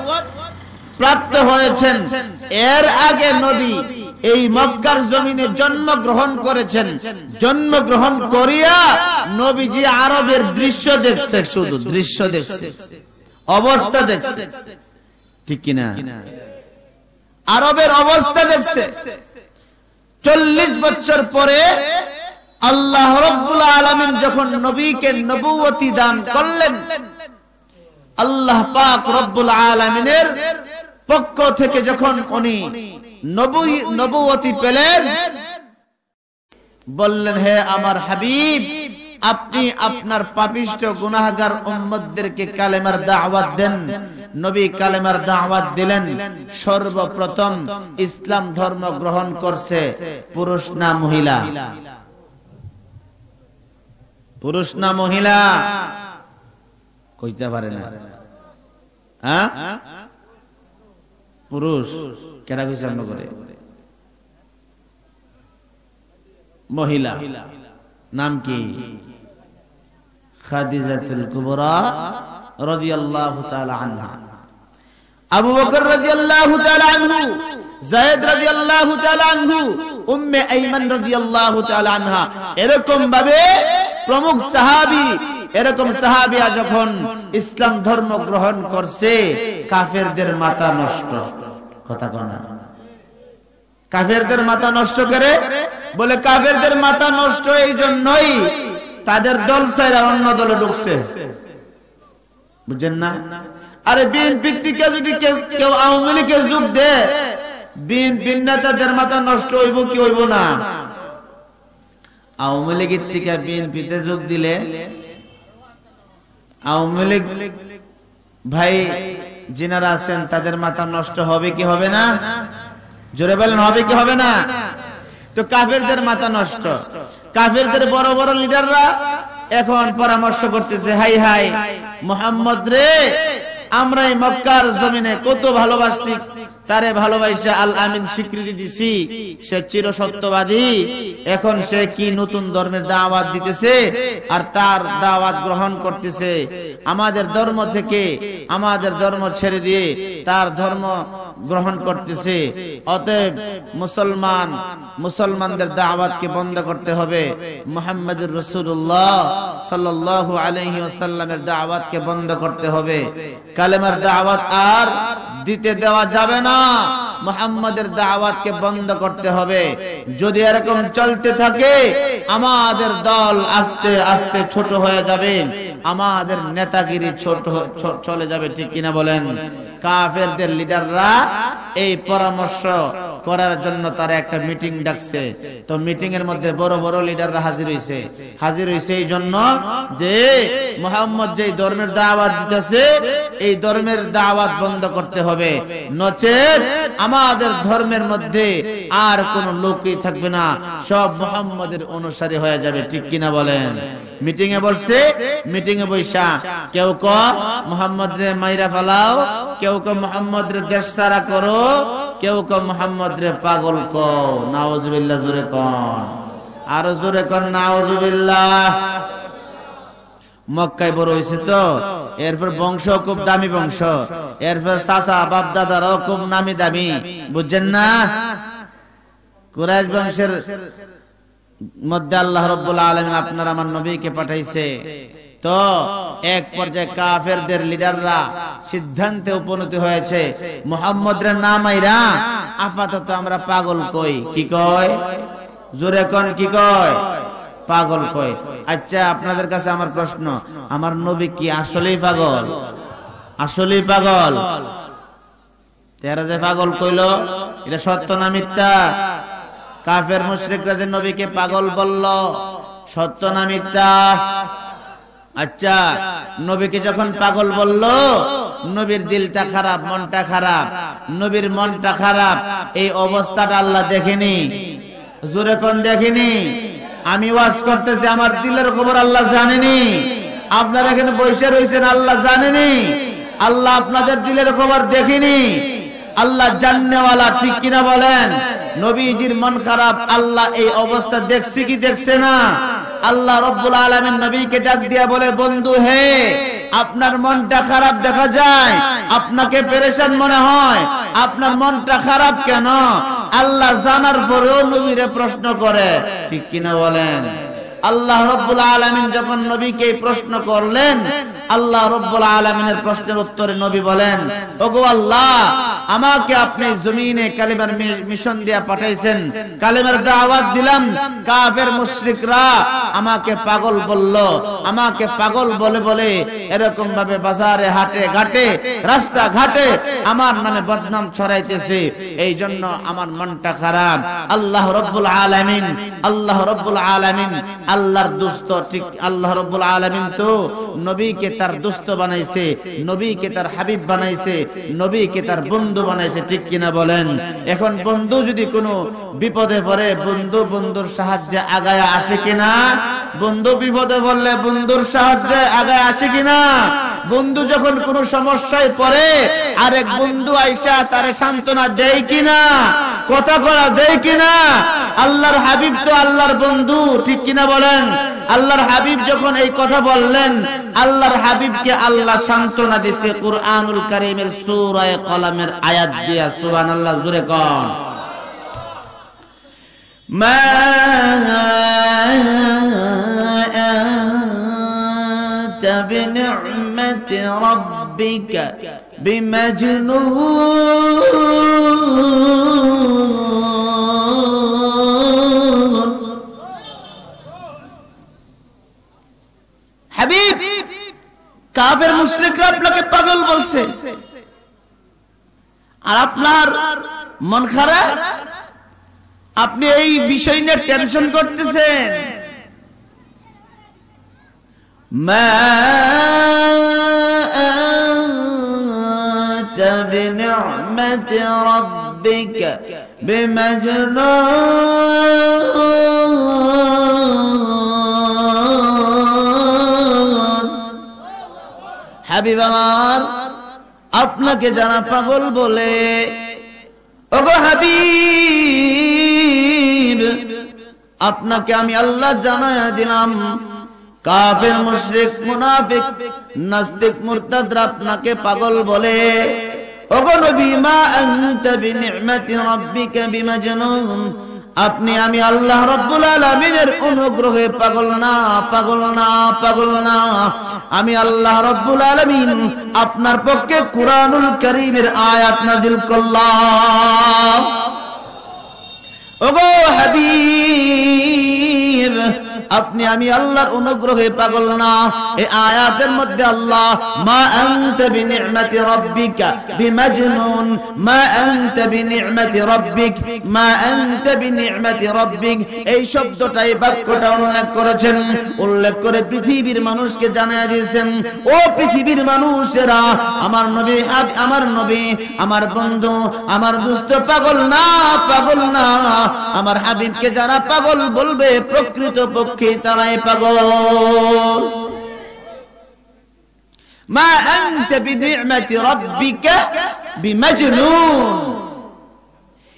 প্রাপ্ত হয়েছেন। এর আগে নবী এই মক্কার জমিনে জন্মগ্রহণ করেছেন। জন্মগ্রহণ করিয়া নবীজি আরবের দৃশ্য দেখছে, শুধু দৃশ্য দেখছে, অবস্থা দেখছে, ঠিক কিনা? আরবের অবস্থা দেখছে। 40 বছর পরে আল্লাহ রাব্বুল আলামিন যখন নবীকে নবুয়তি দান করলেন, আল্লাহ পাক রব্বুল আলামিনের পক্ষ থেকে যখন উনি নবুয়তি পেলেন, বললেন, হে আমার হাবিব, আপনি আপনার পাপিষ্ঠ গুনাহগার উম্মতদেরকে কালেমার দাওয়াত দেন। নবী কালেমার দাওয়াত দিলেন। সর্বপ্রথম ইসলাম ধর্ম গ্রহণ করছে পুরুষ না মহিলা? পুরুষ না মহিলা? কইতে পারে না। হ্যাঁ, পুরুষ। কেডা কইছে আমরা করে? মহিলা। নাম কি? খাদিজাতুল কুবরা রাদিয়াল্লাহু তাআলা আনহা। আবু বকর রাদিয়াল্লাহু তাআলা আনহু, যায়েদ রাদিয়াল্লাহু তাআলা আনহু, উম্মে আইমান রাদিয়াল্লাহু তাআলা আনহা, এরকম ভাবে প্রমুখ সাহাবী, এরকম সাহাবিয়া যখন ইসলাম ধর্ম গ্রহণ করছে, কাফেরদের মাথা নষ্ট। কথা কয় না? কাফেরদের মাথা নষ্ট করে বলে, কাফেরদের মাথা নষ্ট এই জন্যই তাদের দল ছাইরা অন্য দলে ঢুকছে। বুঝছেন না? আরে বিএনপি থেকে যদি কেউ আওয়ামী লীগে যোগ দেয়, বিএনপির নেতাদের মাথা নষ্ট হইব কি হইব না? আওয়ামী লীগের থেকে বিএনপিতে যোগ দিলে আওয়ামী লীগ ভাই যিনারা আছেন তাদের মাথা নষ্ট হবে কি হবে না? জোরে বলেন, হবে কি হবে না? তো কাফেরদের মাথা নষ্ট। কাফেরদের বড় বড় লিডাররা এখন পরামর্শ করতেছে, হাই হাই মুহাম্মদ রে, আমরা এই মক্কার জমিনে কত ভালোবাসছি, তারে ভালোবাসা আল আমিন স্বীকৃতি দিছি, সে চিরসত্যবাদী। এখন সে কি নতুন ধর্মের দাওয়াত দিতেছে আর তার দাওয়াত গ্রহণ করতেছে। আমাদের ধর্ম থেকে, আমাদের ধর্ম ছেড়ে দিয়ে তার ধর্ম গ্রহণ করতেছে। অতএব মুসলমানদের দাওয়াতকে বন্ধ করতে হবে। মুহাম্মদুর রাসূলুল্লাহ সাল্লাল্লাহু আলাইহি ওয়াসাল্লামের দাওয়াতকে বন্ধ করতে হবে। কালেমার দাওয়াত আর দিতে দেওয়া যাবে না। মুহাম্মাদের দাওয়াতকে বন্ধ করতে হবে। যদি এরকম চলতে থাকে, আমাদের দল আস্তে আস্তে ছোট হয়ে যাবে, আমাদের নেতাগিরি ছোট চলে যাবে, ঠিক কিনা বলেন? কাফেরদের লিডাররা এই পরামর্শ করার জন্য তারা একটা মিটিং ডাকছে। তো মিটিং এর মধ্যে বড় বড় লিডাররা হাজির হইছে এই জন্য যে মুহাম্মদ যেই ধর্মের দাওয়াত দিতেছে, এই ধর্মের দাওয়াত বন্ধ করতে হবে, নচেত আমাদের ধর্মের মধ্যে আর কোন লোকই থাকবে না, সব মুহাম্মদের অনুসারী হয়ে যাবে, ঠিক কিনা বলেন? মিটিং এ বলছে, মিটিং এ বৈশা কেউ ক মুহাম্মদ রে মাইরা ফালাও, কেউ ক মুহাম্মদ রে দেশ ছাড়া করো, কেউ ক মুহাম্মদ রে পাগল কও। নাউজুবিল্লাহ, জোরে কোন, আরো জোরে কোন নাউজুবিল্লাহ। মক্কায় বড় হয়েছে তো, এরপর বংশ খুব দামি বংশ, এরপর চাচা বাপ দাদারাও খুব নামি দামি, বুঝছেন না? কুরাইশ বংশের মধ্যে আল্লাহ রাব্বুল আলামিন আপনার আমার নবীকে পাঠাইছে। তো এক পর্যায়ে কাফেরদের লিডাররা সিদ্ধান্তে উপনীত হয়েছে, মুহাম্মদের নাম আইরা আপাতত আমরা পাগল কই। কি কয়? জোরে কোন, কি কয়? পাগল কয়। আচ্ছা, আপনাদের কাছে আমার প্রশ্ন, আমার নবী কি আসলেই পাগল? আসলেই পাগল? তেরা যে পাগল কইল, এটা সত্য না মিথ্যা? কাফের মুশরিকরা যে নবীকে পাগল বলল, সত্য না মিথ্যা? আচ্ছা, নবীকে যখন পাগল বলল, নবীর দিলটা খারাপ, মনটা খারাপ, নবীর মনটা খারাপ, এই অবস্থাটা আল্লাহ দেখেনি? জোরে কোন দেখেনি? আমি ওয়াজ করতেছি, আমার দিলের খবর আল্লাহ জানেনি? আপনারা এখানে বসে রয়েছেন, আল্লাহ জানেনি? আল্লাহ আপনাদের দিলের খবর দেখেনি? আল্লাহ জাননেওয়ালা, ঠিক কিনা বলেন? নবীজির মন খারাপ, আল্লাহ এই অবস্থা দেখছে কি দেখছে না? আল্লাহ রব্বুল আলামিন নবীকে ডাক দিয়া বলে, বন্ধু হে, আপনার মনটা খারাপ দেখা যায়, আপনাকে পেরেশান মনে হয়, আপনার মনটা খারাপ কেন? আল্লাহ জানার পরেও নবীরে প্রশ্ন করে, ঠিক কিনা বলেন? আল্লাহ রব্বুল আলামিন যখন নবীকে প্রশ্ন করলেন, আল্লাহ রব্বুল আলামিনের প্রশ্নের উত্তরে নবী বলেন, ওগো আল্লাহ, আমাকে আপনি জমিনে কালেমার মিশন দিয়া পাঠাইছেন, কালেমার দাওয়াত দিলাম, কাফের মুশরিকরা আমাকে পাগল বলল, আমাকে পাগল বলে বলে এরকম ভাবে বাজারে হাটে ঘাটে রাস্তা ঘাটে আমার নামে বদনাম ছড়াইতেছে, এই জন্য আমার মনটা খারাপ। আল্লাহ রব্বুল আলামিন, আল্লাহ রব্বুল আলামিন আল্লাহর দোস্ত, ঠিক আল্লাহ রব্বুল আলামিন তো নবীকে তার দোস্ত বানাইছে, নবীকে তার হাবিব বানাইছে, নবীকে তার বন্ধু বানাইছে, ঠিক কিনা বলেন? এখন বন্ধু যদি কোনো বিপদে পড়ে, বন্ধু বন্ধুর সাহায্যে আগায় আসে কিনা? বন্ধু বিপদে পড়লে বন্ধুর সাহায্যে আগায় আসে কিনা? বন্ধু যখন কোনো সমস্যায় পড়ে, আরেক বন্ধু আইসা তারে সান্ত্বনা দেয় কিনা? কথা করা দেয় কিনা? আল্লাহর হাবিব তো আল্লাহর বন্ধু, ঠিক কিনা বলেন? আল্লাহর হাবিব যখন এই কথা বললেন, আল্লাহর হাবিবকে আল্লাহ সান্ত্বনা দিয়েছে কুরআনুল কারীমের সূরা কলামের আয়াত দিয়া। সুবহানাল্লাহ, জোরে কোন। মা আনতা বিনি'মাতি রাব্বিকা বিমাজনুন। হাবিব, কাফের মুশরিকরা আপনাকে পাগল বলছে, আর আপনার মন খারাপ, আপনি এই বিষয় নিয়ে টেনশন করতেছেন। মা আনতা বিনি'মাতি রাব্বিকা বিমাজনুন। হাবিব আমার, আপনাকে যারা পাগল বলে, ওগো হাবিব, আপনাকে আমি আল্লাহ জানায়া দিলাম, কাফের মুশরিক মুনাফিক নাস্তিক মুরতাদরা আপনাকে পাগল বলে। ওগো নবী, মা আনতা বিনি'মাতি রাব্বিকা বিমাজনুন, আপনি আমি আল্লাহ রাব্বুল আলামিনের অনুগ্রহে পাগল না, পাগল না, পাগল না। আমি আল্লাহ রাব্বুল আলামিন আপনার পক্ষে কুরআনুল কারীমের আয়াত নাযিল করলাম। ওগো হাবিব, আপনি আমি আল্লাহর অনুগ্রহে পাগল না। এই আয়াতের মধ্যে আল্লাহ মা আনতা বিনি'মাতি রাব্বিকা বিমাজনুন, মা আনতা বিনি'মাতি রাব্বিক, মা আনতা বিনি'মাতি রাব্বিক, এই শব্দটাই বাক্যটা উল্লেখ করেছেন। উল্লেখ করে পৃথিবীর মানুষকে জানিয়ে দিয়েছেন, ও পৃথিবীর মানুষেরা, আমার নবী, আমার নবী, আমার বন্ধু, আমার দোস্ত পাগল না, পাগল না। আমার হাবিবকে যারা পাগল বলবে, প্রকৃত পক্ষে তারাই পাগল। মা আনতা বিনি'মাতি রাব্বিকা বিমাজনুন।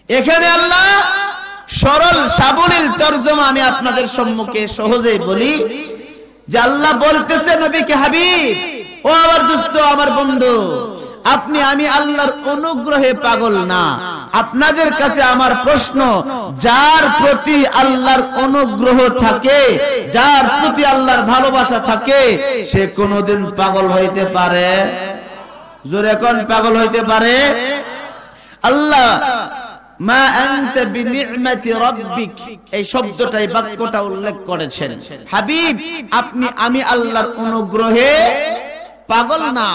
এখানে আল্লাহ সরল সাবলীল তরজমা আমি আপনাদের সম্মুখে সহজেই বলি, যে আল্লাহ বলতেছে নবীকে, হাবিব, ও আমার দোস্ত, আমার বন্ধু, আপনি আমি আল্লাহর অনুগ্রহে পাগল না। আপনাদের কাছে আমার প্রশ্ন, যার প্রতি আল্লাহর অনুগ্রহ থাকে, যার প্রতি আল্লাহর ভালোবাসা থাকে, সে কোনোদিন পাগল হইতে পারে? জোরে কোন, পাগল হইতে পারে? আল্লাহ মা আনতা বিনি'মাতি রাব্বিক, এই শব্দটাই বাক্যটা উল্লেখ করেছেন। হাবিব, আপনি আমি আল্লাহর অনুগ্রহে পাগল না।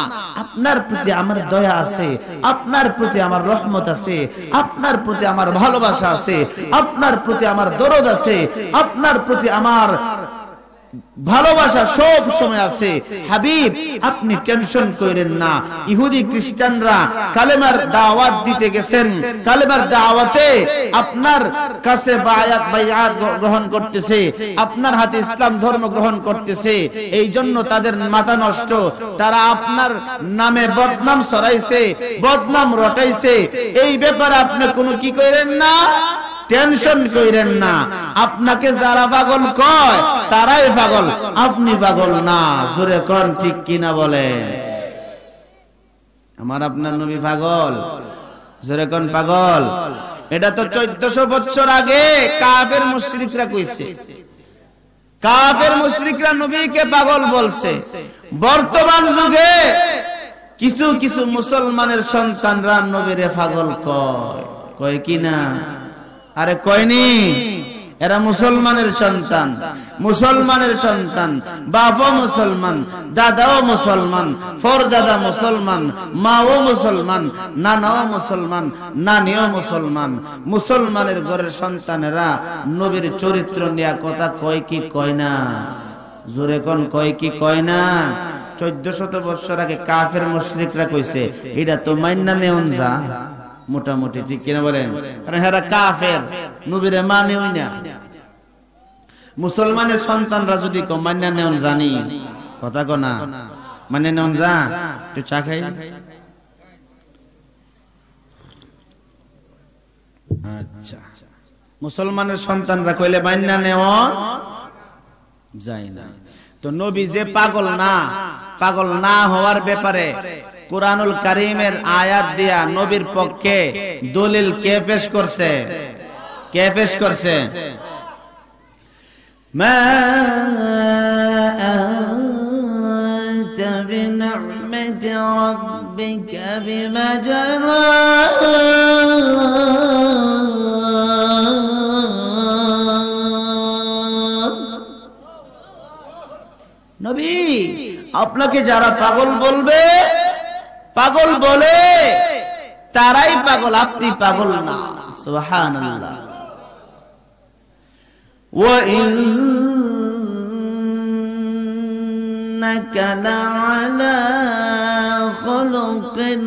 আপনার প্রতি আমার দয়া আছে, আপনার প্রতি আমার রহমত আছে, আপনার প্রতি আমার ভালোবাসা আছে, আপনার প্রতি আমার দরদ আছে, আপনার প্রতি আমার ভালোবাসা সব সময় আছে। হাবিব আপনি টেনশন করেন না। ইহুদি খ্রিস্টানরা কালেমার দাওয়াত দিতে গেছেন, কালেমার দাওয়াতে আপনার কাছে বাইআত গ্রহণ করতেছে, আপনার হাতে ইসলাম ধর্ম গ্রহণ করতেছে, এই জন্য তাদের মাথা নষ্ট। তারা আপনার নামে বদনাম ছড়াইছে, বদনাম রটাইছে। এই ব্যাপারে আপনি কোনো কি করেন না, টেনশন করেন না। আপনাকে যারা পাগল কয় তারাই পাগল, আপনি পাগল না। জোরে কোন ঠিক কিনা বলে? আমার আপনার নবী পাগল? জোরে কোন পাগল? এটা তো 1400 বছর আগে কাফের মুশরিকরা কইছে। কাফের মুশরিকরা নবীকে পাগল বলছে। বর্তমান যুগে কিছু কিছু মুসলমানের সন্তানরা নবীরে পাগল কয়, কয় কিনা? আরে কয়নি? এরা মুসলমানের সন্তান, মুসলমানের সন্তান, বাপও মুসলমান, দাদাও মুসলমান, ফরদাদা মুসলমান, মাও মুসলমান, নানাও মুসলমান, নানিও মুসলমান। মুসলমানের ঘরের সন্তানেরা নবীর চরিত্র নিয়ে কথা কয় কি কয় না? জোরে কোন কয় কি কয় না? 1400 বছর আগে কাফের মুশরিকরা কইছে, এটা তো মাইন্না নেওন যা মোটামুটি, ঠিক কিনা বলেন? কারণ এরা কাফের, নবীরে মানেও না। মুসলমানের সন্তানরা যদি মান্না নেওন জানি, কথা কো না, মানে নেওন যা, একটু চা খাই। আচ্ছা, মুসলমানের সন্তানরা কইলে মান্না নেওন যায় না। তো নবী যে পাগল না, পাগল না হওয়ার ব্যাপারে কুরআনুল কারীমের আয়াত দিয়া নবীর পক্ষে দলিল কে পেশ করছে? কে পেশ করছে? মা আনতা বিনি'মাতি রাব্বিকা বিমাজনুন। নবী আপনাকে যারা পাগল বলবে, পাগল বলে তারাই পাগল, আপনি পাগল না। সুবহানাল্লাহ। ওয়া ইন্নাকা লা'আলা খুলুকিন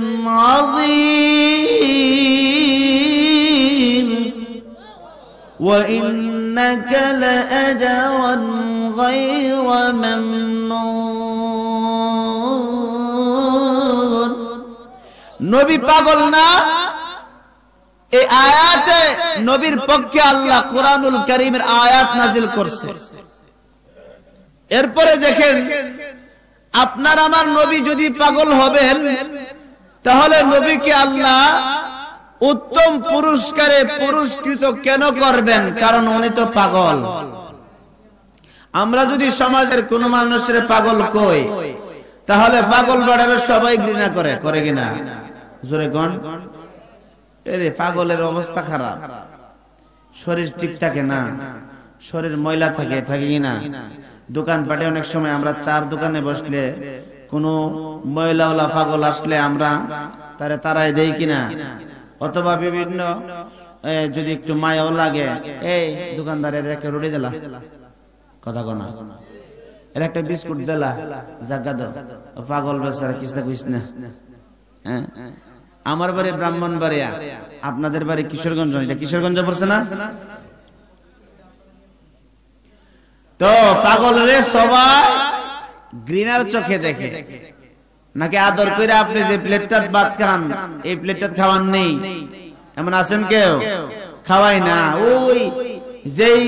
আযীম ওয়া ইন্নাকা লাআজরান গায়রা মামনুন। নবী পাগল না, এই আয়াতে নবীর পক্ষে আল্লাহ কুরআনুল কারীমের আয়াত নাযিল করছে। এরপরে দেখেন, আপনার আমার নবী যদি পাগল হবেন, তাহলে নবীকে আল্লাহ উত্তম পুরস্কারে পুরস্কৃত কেন করবেন? কারণ উনি তো পাগল। আমরা যদি সমাজের কোন মানুষের পাগল কই, তাহলে পাগল বাড়ালে সবাই ঘৃণা করে, করে কিনা? জোরে কোন। এরে পাগলের অবস্থা খারাপ, শরীর ঠিক থাকে না, শরীর ময়লা থাকে, থাকে কিনা? দোকানপাটে অনেক সময় আমরা চার দোকানে বসলে কোন ময়লাওয়ালা পাগল আসলে আমরা তারে তারাই দেই কিনা? অথবা বিভিন্ন যদি একটু মায়াও লাগে, এই দোকানদারের একটা রুটি দিলা, কথা কোনা, এর একটা বিস্কুট দিলা, জাগা দাও, পাগল বেচারা কিসনা কইস না। হ্যাঁ, আমার বাড়ি ব্রাহ্মণবাড়িয়া, আপনাদের বাড়ি কিশোরগঞ্জ, এটা কিশোরগঞ্জ পড়ছে না? তো পাগলরে সবাই ঘৃণার চোখে দেখে, নাকি আদর করে আপনি যে প্লেটটা ভাত খান, এই প্লেটটা খাওয়ান নেই, এমন আছেন কেউ? খাওয়াই না। ওই যেই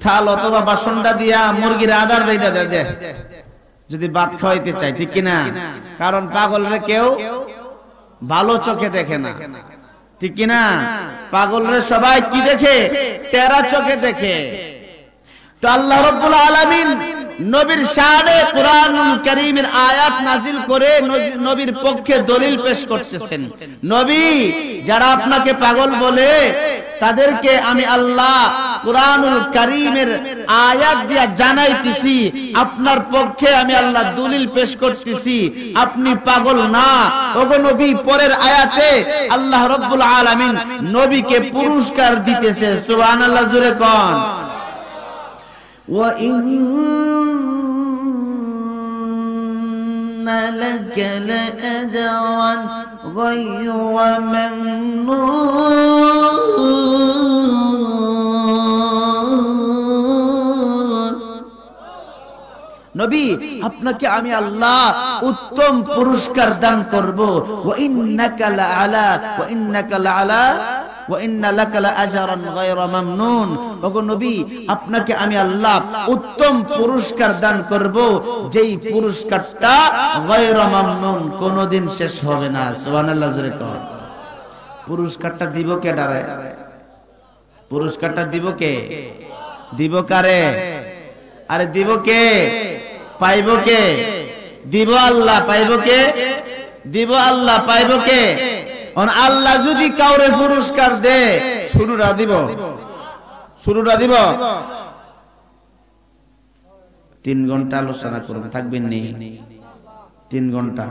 থাল অথবা বাসনটা দিয়া মুরগির আদার দেইটা দে যদি ভাত খাওয়াইতে চাই, ঠিক কিনা? কারণ পাগলরে কেউ ভালো চোখে দেখে না, ঠিক কিনা? পাগলরে সবাই কি দেখে? টেরা চোখে দেখে। তো আল্লাহ রাব্বুল আলামিন নবীর শানে কুরআনুল কারীমের আয়াত নাজিল করে নবীর পক্ষে দলিল পেশ করতেছেন। নবী, যারা আপনাকে পাগল বলে তাদেরকে আমি আল্লাহ কুরআনুল কারীমের আয়াত দিয়া জানাইতেছি, আপনার পক্ষে আমি আল্লাহ দলিল পেশ করতেছি, আপনি পাগল না। ওগো নবী, পরের আয়াতে আল্লাহ রাব্বুল আলামিন নবীকে পুরস্কার দিতেছে। সুবহানাল্লাহ, জোরে কোন। وإن لك لأجرا غير ممنون নবী আপনাকে আমি আল্লাহ উত্তম পুরস্কার দান করব ওয়া ইন্নাকা লাআলা ওয়া ইন্না লাকা লাআজরান গায়রা মামনুন ওগো নবী আপনাকে আমি আল্লাহ উত্তম পুরস্কার দান করব যেই পুরস্কারটা গায়রা মামনুন কোনদিন শেষ হবে না সুবহানাল্লাহ জোরে কর পুরস্কারটা দিব কে ডারে পুরস্কারটা দিব কে দিব কারে আরে দিব কে পাইব কে দিব আল্লাহ পাইব কে দিব আল্লাহ পাইব কে আল্লাহ যদি কাউরে পুরস্কার দে শুরুটা দিব 3 ঘন্টা আলোচনা করবে থাকবেন নি 3 ঘন্টা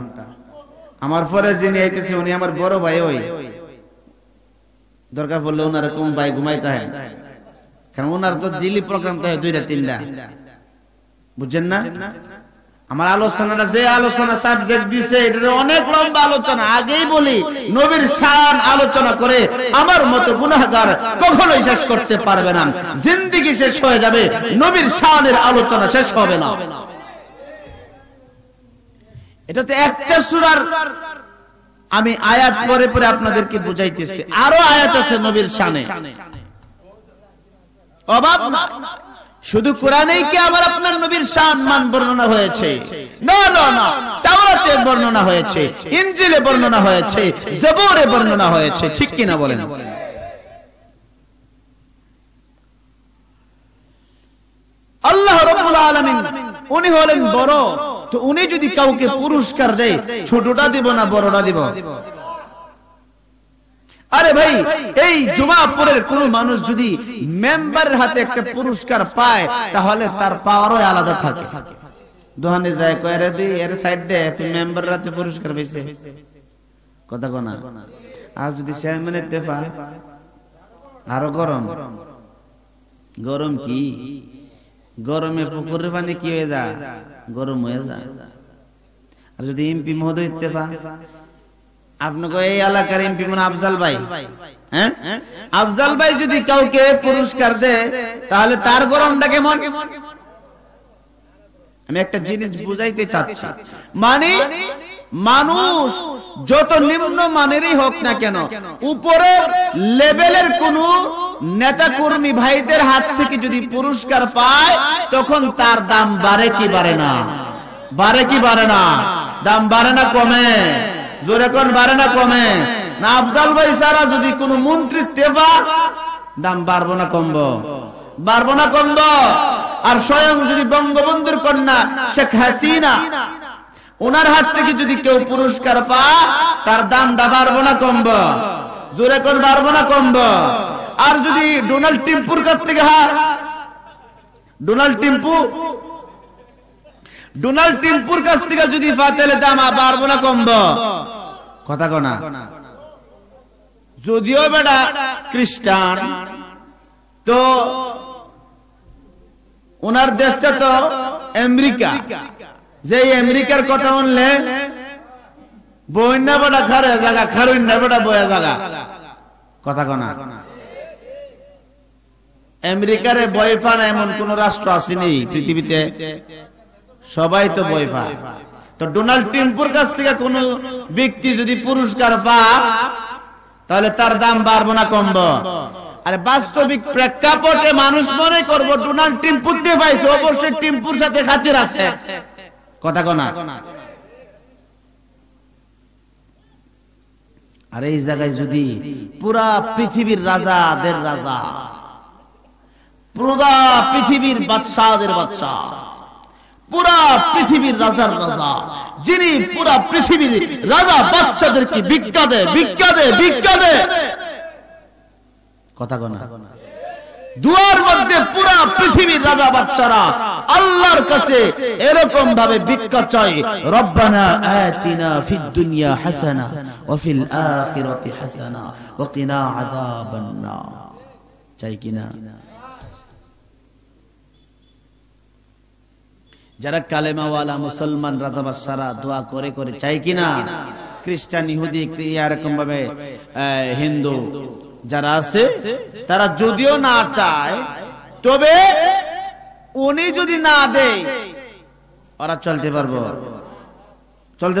আমার পরে যিনি আইতেছে উনি আমার বড় ভাই ওই দরকার পড়লে ওনার কোন ভাই ঘুমাইতে হয় কারণ ওনার তো দিল্লি প্রোগ্রাম তো 2টা 3টা বুঝছেন না আমার আলোচনাটা যে আলোচনা সাবজেক্ট দিছে এটা অনেক লম্বা আলোচনা আগেই বলি নবীর শান আলোচনা করে আমার মতো গুনাহগার কখনোই শেষ করতে পারবে না জিন্দেগি শেষ হয়ে যাবে নবীর শানের আলোচনা শেষ হবে না এটা তো একটা সূরার আমি আয়াত পরে পরে আপনাদেরকে বুঝাইতেছি আরো আয়াত আছে নবীর শানে অভাব না শুধু কোরআনেই কি আমার আপনার নবীর শান মান বর্ণনা হয়েছে না না না তাওরাতে বর্ণনা হয়েছে ইনজিলে বর্ণনা হয়েছে জবুরে বর্ণনা হয়েছে ঠিক কি না বলেন আল্লাহ রাব্বুল আলামিন উনি হলেন বড় তো উনি যদি কাউকে পুরস্কার দেয় ছোটটা দিব না বড়টা দিব আরে ভাই এই জুমাপুরের কোন মানুষ যদি মেম্বারের হাতে একটা পুরস্কার পায় তাহলে তার পাওয়ারও আলাদা থাকে দোহানে যায় কয়রে দি এর সাইড দে মেম্বারের হাতে পুরস্কার পাইছে কথা কোনা আর যদি চেয়ারম্যানের দেফা আরো গরম গরম কি গরমে পুকুরের পানি কি হয়ে যায় গরম হয়ে যায় আর যদি এমপি মহোদয় ইত্তেফা আপনাকে এই এলাকার এমপি মানে আফজাল ভাই হ্যাঁ আফজাল ভাই যদি কাউকে পুরস্কার দেয় তাহলে তার গরমটা কেমন আমি একটা জিনিস বুঝাইতে চাচ্ছি মানে মানুষ যত নিম্ন মানেরই হোক না কেন উপরের লেভেলের কোন নেতা কর্মী ভাইদের হাত থেকে যদি পুরস্কার পায় তখন তার দাম বাড়ে কি বাড়ে না বাড়ে কি বাড়ে না দাম বাড়ে না কমে জোরে কোন বাড়ে না কমে না আফজাল ভাই সারা যদি কোন মন্ত্রী তেফা দাম বাড়বো না কমবো বাড়বো না কমবো আর স্বয়ং যদি বঙ্গবন্ধুর কন্যা শেখ হাসিনা ওনার হাত থেকে যদি কেউ পুরস্কার পায় তার দামটা বাড়বো না কমবো জোরে কোন বাড়বো না কমবো আর যদি ডোনাল্ড টিম্পুর কাছ থেকে ডোনাল্ড টিম্পুর কাছ থেকে যদি ফাতেলে দাম বাড়বো না কমবো কথা কোনা যদিও বেটা খ্রিস্টান তো ওনার দেশটা তো আমেরিকা যে আমেরিকার কথা বললে বইনা বেটা খারে জায়গা খারুন না বেটা বয়া জায়গা কথা কোনা আমেরিকারে বয়ফা না এমন কোন রাষ্ট্র আসেনি পৃথিবীতে সবাই তো বয়ফা তো ডোনাল্ড ট্রাম্পের কাছ থেকে কোন ব্যক্তি যদি পুরস্কার পায় তাহলে তার দাম বাড়বে না কমবে আরে বাস্তবিক প্রেক্ষাপটে মানুষ মনে করবে ডোনাল্ড ট্রাম্প পুতে পাইছে অবশ্যই ট্রাম্পের সাথে খাতির আছে কথা কোনা আর এই জায়গায় যদি পুরা পৃথিবীর রাজাদের রাজা পুরা পৃথিবীর বাদশাহদের বাদশাহ পুরা পৃথিবীর রাজার রাজা যিনি পুরা পৃথিবীর রাজা বাদশাদেরকে ভিক্ষা দে কথা কোনা দুয়ার মধ্যে পুরা পৃথিবীর রাজা বাদশারা আল্লাহর কাছে এরকম ভাবে ভিক্ষা চায় রব্বানা আতিনা ফিদ দুনিয়া হাসানা ওয়া ফিল আখিরাতি হাসানা ওয়া কিনা আযাবান নার চাই কিনা যারা কালেমাওয়ালা মুসলমান রাজা বাদশারা দোয়া করে করে চাই কিনা, খ্রিস্টান ইহুদি এরকম ভাবে হিন্দু যারা আছে তারা যদিও না চায়, তবে উনি যদি না দেয় ওরা চলতে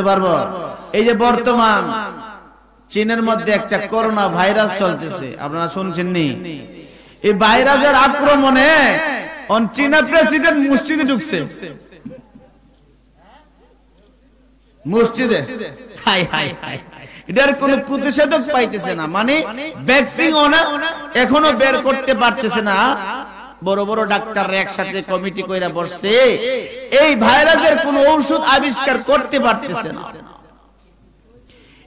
পারবো। এই যে বর্তমান চীনের মধ্যে একটা করোনা ভাইরাস চলতেছে, আপনারা শুনছেন নি? এই ভাইরাসের আক্রমণে চীনা প্রেসিডেন্ট মসজিদে ঢুকছে, মসজিদে। হাই হাই হাই, এটার কোনো প্রতিষেধক পাইতেছে না, মানে ভ্যাকসিন এখনো বের করতে পারতেছে না। বড় বড় ডাক্তাররা একসাথে কমিটি কইরা বসছে, এই ভাইরাসের কোন ঔষধ আবিষ্কার করতে পারতেছে না।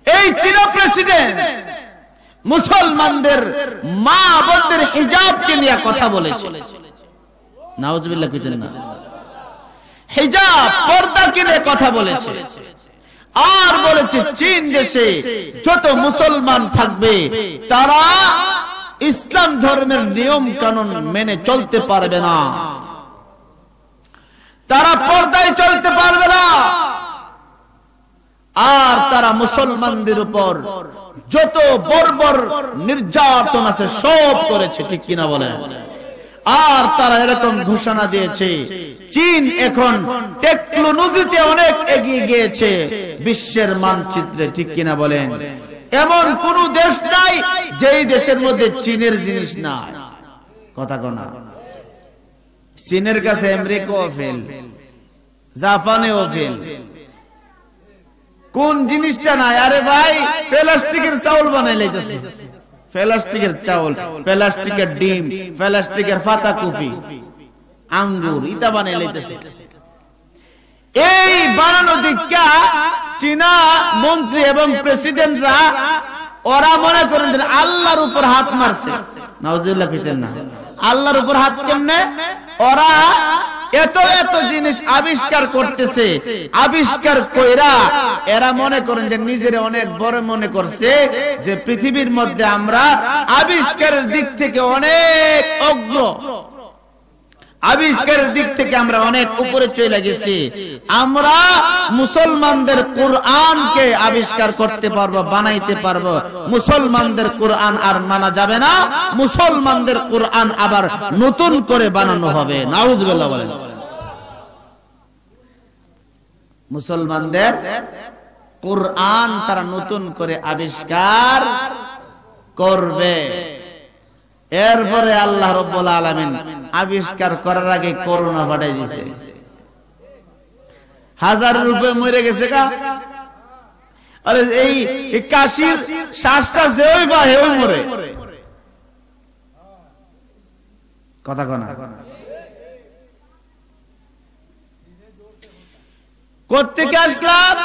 এই চীনা প্রেসিডেন্ট মুসলমানদের মা বোনদের হিজাবকে নিয়ে কথা বলেছে, নাউজুবিল্লাহ কইতেন না, হিজাব পর্দাকে নিয়ে কথা বলেছে, আর বলেছে চীন দেশে যত মুসলমান থাকবে তারা ইসলাম ধর্মের নিয়ম কানুন মেনে চলতে পারবে না, তারা পর্দায় চলতে পারবে না, আর তারা মুসলমানদের উপর যত বর্বর নির্যাতন আছে সব করেছে, ঠিক কিনা বলেন? আর তারা এরকম ঘোষণা দিয়েছে চীন এখন টেকনোলজিতে অনেক এগিয়ে গিয়েছে বিশ্বের মানচিত্রে, ঠিক কিনা বলেন? এমন কোন দেশ নাই যেই দেশের মধ্যে চীনের জিনিস নাই, কথা কোনা। চীনের কাছে আমেরিকাও ফেল, জাপানেও ফেল, কোন জিনিসটা নাই? আরে ভাই, প্লাস্টিকের চাউল বানাই লাইতেছে, প্লাস্টিকের চাউল, প্লাস্টিকের ডিম, প্লাস্টিকের পাতা কফি, আঙ্গুর ইতা বানাই লাইতেছে। এই বানানো দিকটা চীনা মন্ত্রী এবং প্রেসিডেন্টরা ওরা মনে করেন যে আল্লাহর উপর হাত মারছে, নাউজুবিল্লাহ কইতেন না। আল্লাহর উপর হাত কেমনে? ওরা এত এত জিনিস আবিষ্কার করতেছে, আবিষ্কার কইরা এরা মনে করেন যে নিজের অনেক বড় মনে করছে, যে পৃথিবীর মধ্যে আমরা আবিষ্কারের দিক থেকে অনেক অগ্র, আবিষ্কারের দিক থেকে আমরা অনেক উপরে চলে গেছি। আমরা মুসলমানদের কোরআনকে আবিষ্কার করতে পারবো, বানাইতে পারবো। মুসলমানদের কোরআন আর মানা যাবে না, মুসলমানদের কোরআন আবার নতুন করে বানানো হবে, নাউজুবিল্লাহ বলেন। মুসলমানদের কোরআন তারা নতুন করে আবিষ্কার করবে। এরপরে আল্লাহ রাব্বুল আলামিন আবিষ্কার করার আগে করোনা পাঠাই দিয়েছে, হাজার রূপে মরে গেছে কা। আরে এই কাশির শ্বাসটা যেই বা হেই মরে, কথা কনা। কোত্থেকে আসলাম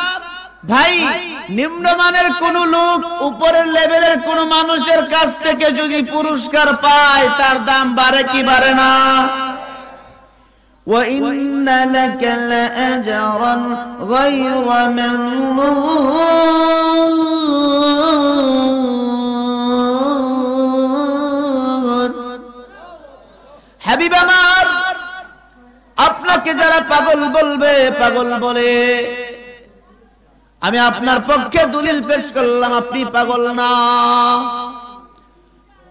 ভাই? নিম্নমানের কোন লোক উপরের লেভেলের কোন মানুষের কাছ থেকে যদি পুরস্কার পায় তার দাম বাড়ে কি বাড়ে না? وَإِنَّ لَكَ لَأَجْرًا غَيْرَ مَمْنُونٍ। হাবিব আমার, আপনাকে যারা পাগল বলবে, পাগল বলে, আমি আপনার পক্ষে দলিল পেশ করলাম আপনি পাগল না।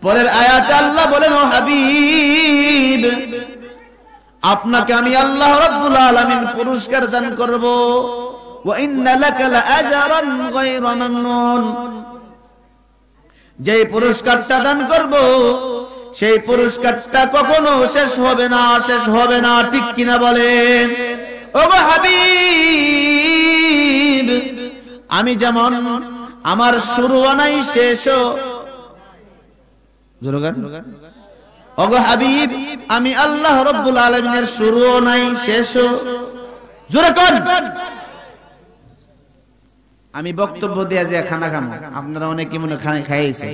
পরের আয়াতে আল্লাহ বলেন, ও হাবিব, আপনাকে আমি আল্লাহ রাব্বুল আলামিন পুরস্কার দান করব। ওয়া ইন্না লাকা লাআজরান গায়রা মামনুন, যেই পুরস্কারটা দান করব সেই পুরস্কারটা কখনো শেষ হবে না, শেষ হবে না, ঠিক কিনা বলেন? ও হাবিব, আমি যেমন আমার শুরুও নাই শেষও, ওগো হাবিব, আমি আল্লাহ রাব্বুল আলামিনের শুরুও নাই শেষও। জোরে কর। আমি বক্তব্য দিয়ে যে খানা খামো, আপনারা অনেকে মনে খাইয়েছেন,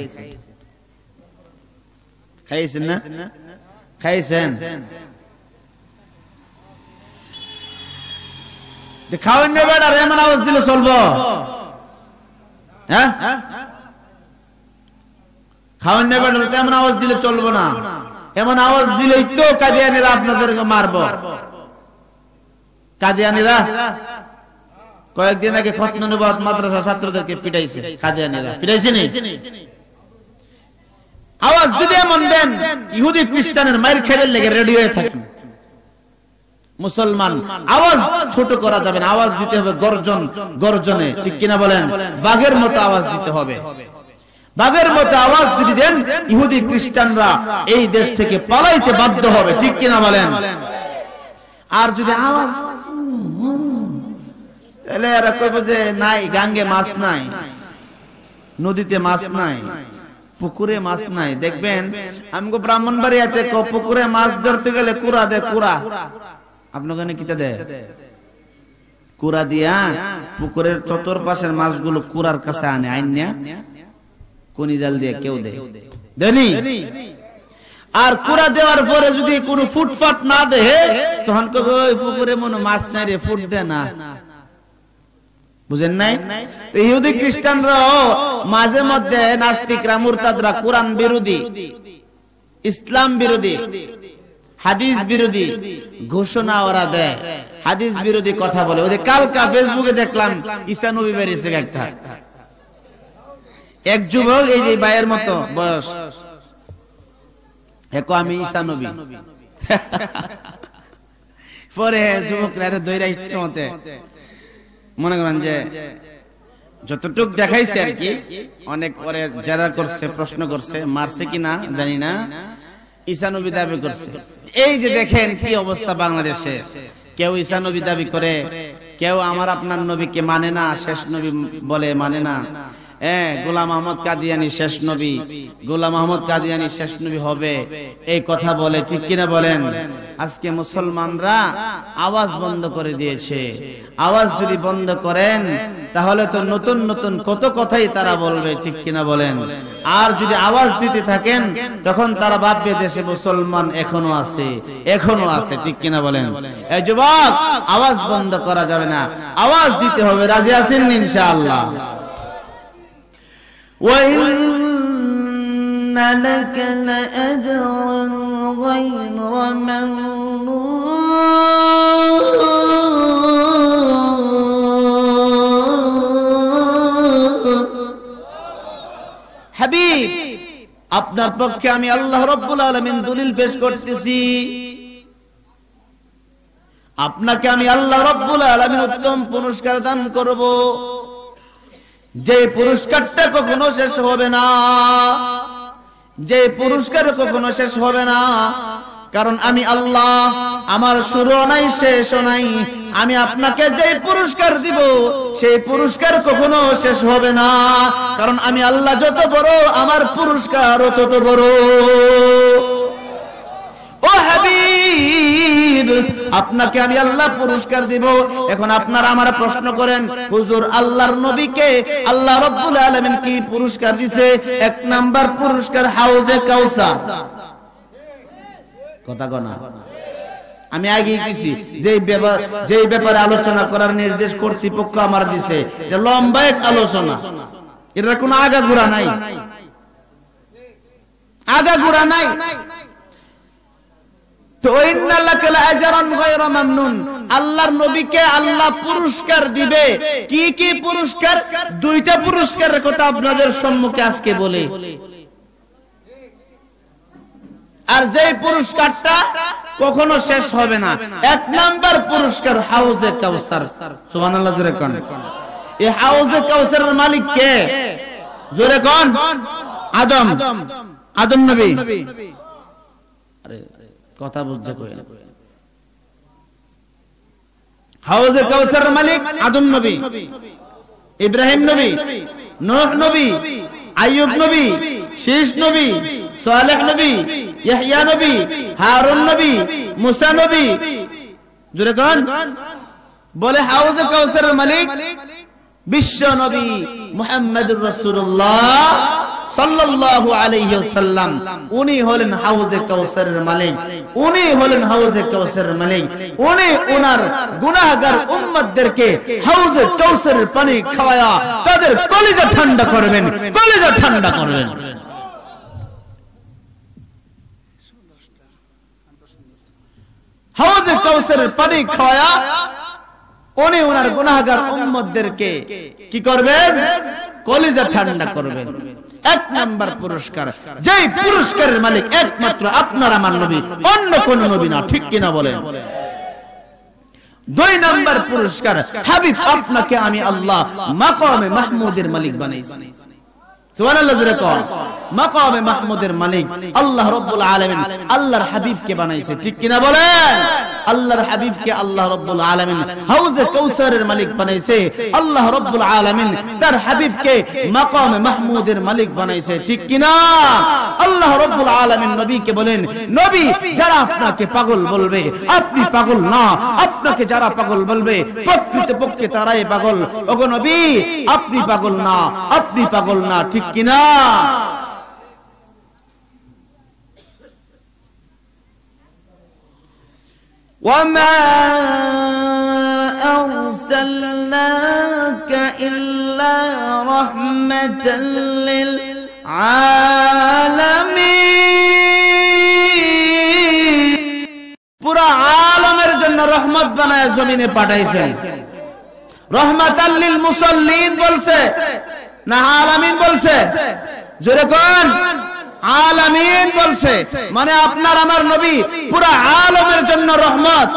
খাইয়েছেন না? খাইয়েছেন? খাওয়ান নেবেন আর এমন আওয়াজ দিলে চলবো? হ্যাঁ, খাওয়ান নেবেন এমন আওয়াজ দিলে চলবো না। এমন আওয়াজ দিলেই তো কাদিয়ানিরা আপনাদেরকে মারবো। কাদিয়ানীরা কয়েকদিন আগে খতম নবুয়ত মাদ্রাসা ছাত্রদেরকে পিটাইছে, কাদিয়ানীরা পিটাইছে নি? আওয়াজ যদি এমন দেন ইহুদি খ্রিস্টানের মায়ের খেলে লেগে রেডিওয়ে থাকেন। মুসলমান আওয়াজ ছোট করা যাবে না, আওয়াজ দিতে হবে গর্জন, গর্জনে, ঠিক কিনা বলেন? বাঘের মতো আওয়াজ দিতে হবে। বাঘের মতো আওয়াজ যদি দেন ইহুদি খ্রিস্টানরা এই দেশ থেকে পালাইতে বাধ্য হবে, ঠিক কিনা বলেন? আর যদি আওয়াজ তাহলে এরা কইব যে নাই, গাঙ্গে মাছ নাই, নদীতে মাছ নাই, পুকুরে মাছ নাই। দেখবেন আমগো ব্রাহ্মণবাড়িয়াতে পুকুরে মাছ ধরতে গেলে কুড়া দেয়, কুড়া। আপনার ওখানে কিটা দেয়? কুড়া দিয়া পুকুরের চতুর্পাশের মাছগুলো কুড়ার কাছে আনে, আইনা কোনি জাল দিয়ে কেউ দেয় দেনি। আর কুড়া দেওয়ার পরে যদি কোনো ফুটফাট না দেয় তখন কবে ওই পুকুরে মনে মাছ নাই রে, ফুট দে না। বুঝেন নাই? ইহুদি খ্রিস্টানরাও মাঝে মধ্যে নাস্তিকরা, মুরতাদরা কোরআন বিরোধী, ইসলাম বিরোধী, হাদিস বিরোধী ঘোষণা ওরা দেয়, হাদিস বিরোধী কথা বলে। ওই যে কালকা ফেসবুকে দেখলাম ঈসা নবী বেরিয়েছে একটা, এক যুবক এই যে ভাইয়ের মতো বয়স, আমি ঈসা নবী। পরে যুবকরা দৈরা ইচ্ছে মতে মনে করেন যে যতটুক দেখাইছে আর কি, অনেক পরে যারা করছে, প্রশ্ন করছে, মারছে কিনা জানি না, ঈসা নবী দাবি করছে। এই যে দেখেন কি অবস্থা বাংলাদেশে, কেউ ঈসা নবী দাবি করে, কেউ আমার আপনার নবীকে মানে না, শেষ নবী বলে মানে না। গোলাম আহমদ কাদিয়ানী শেষ নবী, গোলাম আহমদ কাদিয়ানী শেষ নবী হবে, এই কথা বলে, ঠিক কিনা বলেন? আজকে মুসলমানরা আওয়াজ বন্ধ করে দিয়েছে। আওয়াজ যদি বন্ধ করেন তাহলে তো নতুন নতুন কত কথাই তারা বলবে, ঠিক কিনা বলেন? আর যদি আওয়াজ দিতে থাকেন তখন তারা ভাববে দেশে মুসলমান এখনো আছে, এখনো আছে, ঠিক কিনা বলেন? এই যুবক, আওয়াজ বন্ধ করা যাবে না, আওয়াজ দিতে হবে। রাজি আছেন ইনশাআল্লাহ? وَإِنَّ لَكَ لَأَجْرًا غَيْرَ مَمْنُونٍ হাবিব, আপনার পক্ষে আমি আল্লাহ রাব্বুল আলামিন দলিল পেশ করতেছি, আপনাকে আমি আল্লাহ রাব্বুল আলামিন উত্তম পুরস্কার দান করব, যে পুরস্কারটা কখনো শেষ হবে না, যে পুরস্কার কখনো শেষ হবে না। কারণ আমি আল্লাহ, আমার শুরু নাই শেষ নাই। আমি আপনাকে যে পুরস্কার দিব সেই পুরস্কার কখনো শেষ হবে না, কারণ আমি আল্লাহ যত বড় আমার পুরস্কার তত বড়। ও হাবিব, আপনাকে আমি আল্লাহ পুরস্কার দিব। এখন আপনারা আমার প্রশ্ন করেন, হুজুর আল্লাহর নবীকে আল্লাহ রাব্বুল আলামিন কি পুরস্কার দিছে? এক নাম্বার পুরস্কার হাউজে কাউসার। কথা কনা আমি আগেই কিছু যেই ব্যাপারে আলোচনা করার নির্দেশ কর্তৃপক্ষ আমার দিছে, এটা লম্বা এক আলোচনা, এটার কোনো আগাগোড়া নাই, আগাগোড়া নাই। তো আল্লাহর নবীকে আল্লাহ পুরস্কার দিবে। কি কি পুরস্কার? দুইটা পুরস্কারের কথা আপনাদের সম্মুখে আজকে বলে। আর যে পুরস্কারটা কখনো শেষ হবে না, এক নাম্বার পুরস্কার হাউজে কাউসার। সুবহানাল্লাহ, জোরে কোন। এই হাউজে কাউসারের মালিক কে? জোরে কোন। আদম, আদম নবী। আরে কথা বুঝতে কই, হাউজে কাউসারের মালিক আদম নবী, ইব্রাহিম নবী, নূহ নবী, আইয়ুব নবী, শীষ নবী, সালেহ নবী, ইয়াহইয়া নবী, হারুন নবী, মুসা নবী। জোরে কোন। বলে হাউজে কাউসারের মালিক বিশ্ব নবী মুহাম্মদুর রাসূলুল্লাহ সাল্লাল্লাহু আলাইহি ওয়াসাল্লাম। উনি হলেন হাউজে কাউসারের মালিক, উনি হলেন হাউজে কাউসারের মালিক। উনি ওনার গুনাহগার উম্মতদেরকে হাউজে কাউসারের পানি খাওয়ায়া তাদের কলিজা ঠান্ডা করবেন, কলিজা ঠান্ডা করবেন। হাউজে কাউসারের পানি খাওয়ায়া উনি ওনার গুনাহগার উম্মতদেরকে কি করবেন? কলিজা ঠান্ডা করবেন। এক নাম্বার পুরস্কার, যেই পুরস্কারের মালিক একমাত্র আপনার আমার নবী, অন্য কোন নবী না, ঠিক কিনা বলেন? দুই নাম্বার পুরস্কার, হাবিব আপনাকে আমি আল্লাহ মাকামে মাহমুদের মালিক বানাইছি। সুবহানাল্লাহ জোরে কোন। মাকামে মাহমুদের মালিক আল্লাহ রাব্বুল আলামিন আল্লাহর হাবিবকে বানাইছে, ঠিক কিনা বলেন? আল্লাহর হাবিবকে আল্লাহ রাব্বুল আলামিন হাউজে কাউসারের মালিক বানাইছে। আল্লাহ রাব্বুল আলামিন তার হাবিবকে মাকামে মাহমুদের মালিক বানাইছে, ঠিক কিনা? আল্লাহ রাব্বুল আলামিন নবীকে বলেন, নবী যারা আপনাকে পাগল বলবে আপনি পাগল না, আপনাকে যারা পাগল বলবে প্রকৃতপক্ষে তারাই পাগল। ওগো নবী আপনি পাগল না, আপনি পাগল না, ঠিক কিনা? وَمَا أَرْسَلْنَاكَ إِلَّا رَحْمَةً لِلْعَالَمِينَ। পুরা আলমের জন্য রহমত বানায় জমিনে পাঠাইছেন। রহমাতাল লিল মুসাল্লিন বলছে না আলামিন বলছে? জোরে কোন। আলামিন বলছে, মানে আপনার আমার নবী পুরা আলমের জন্য রহমত।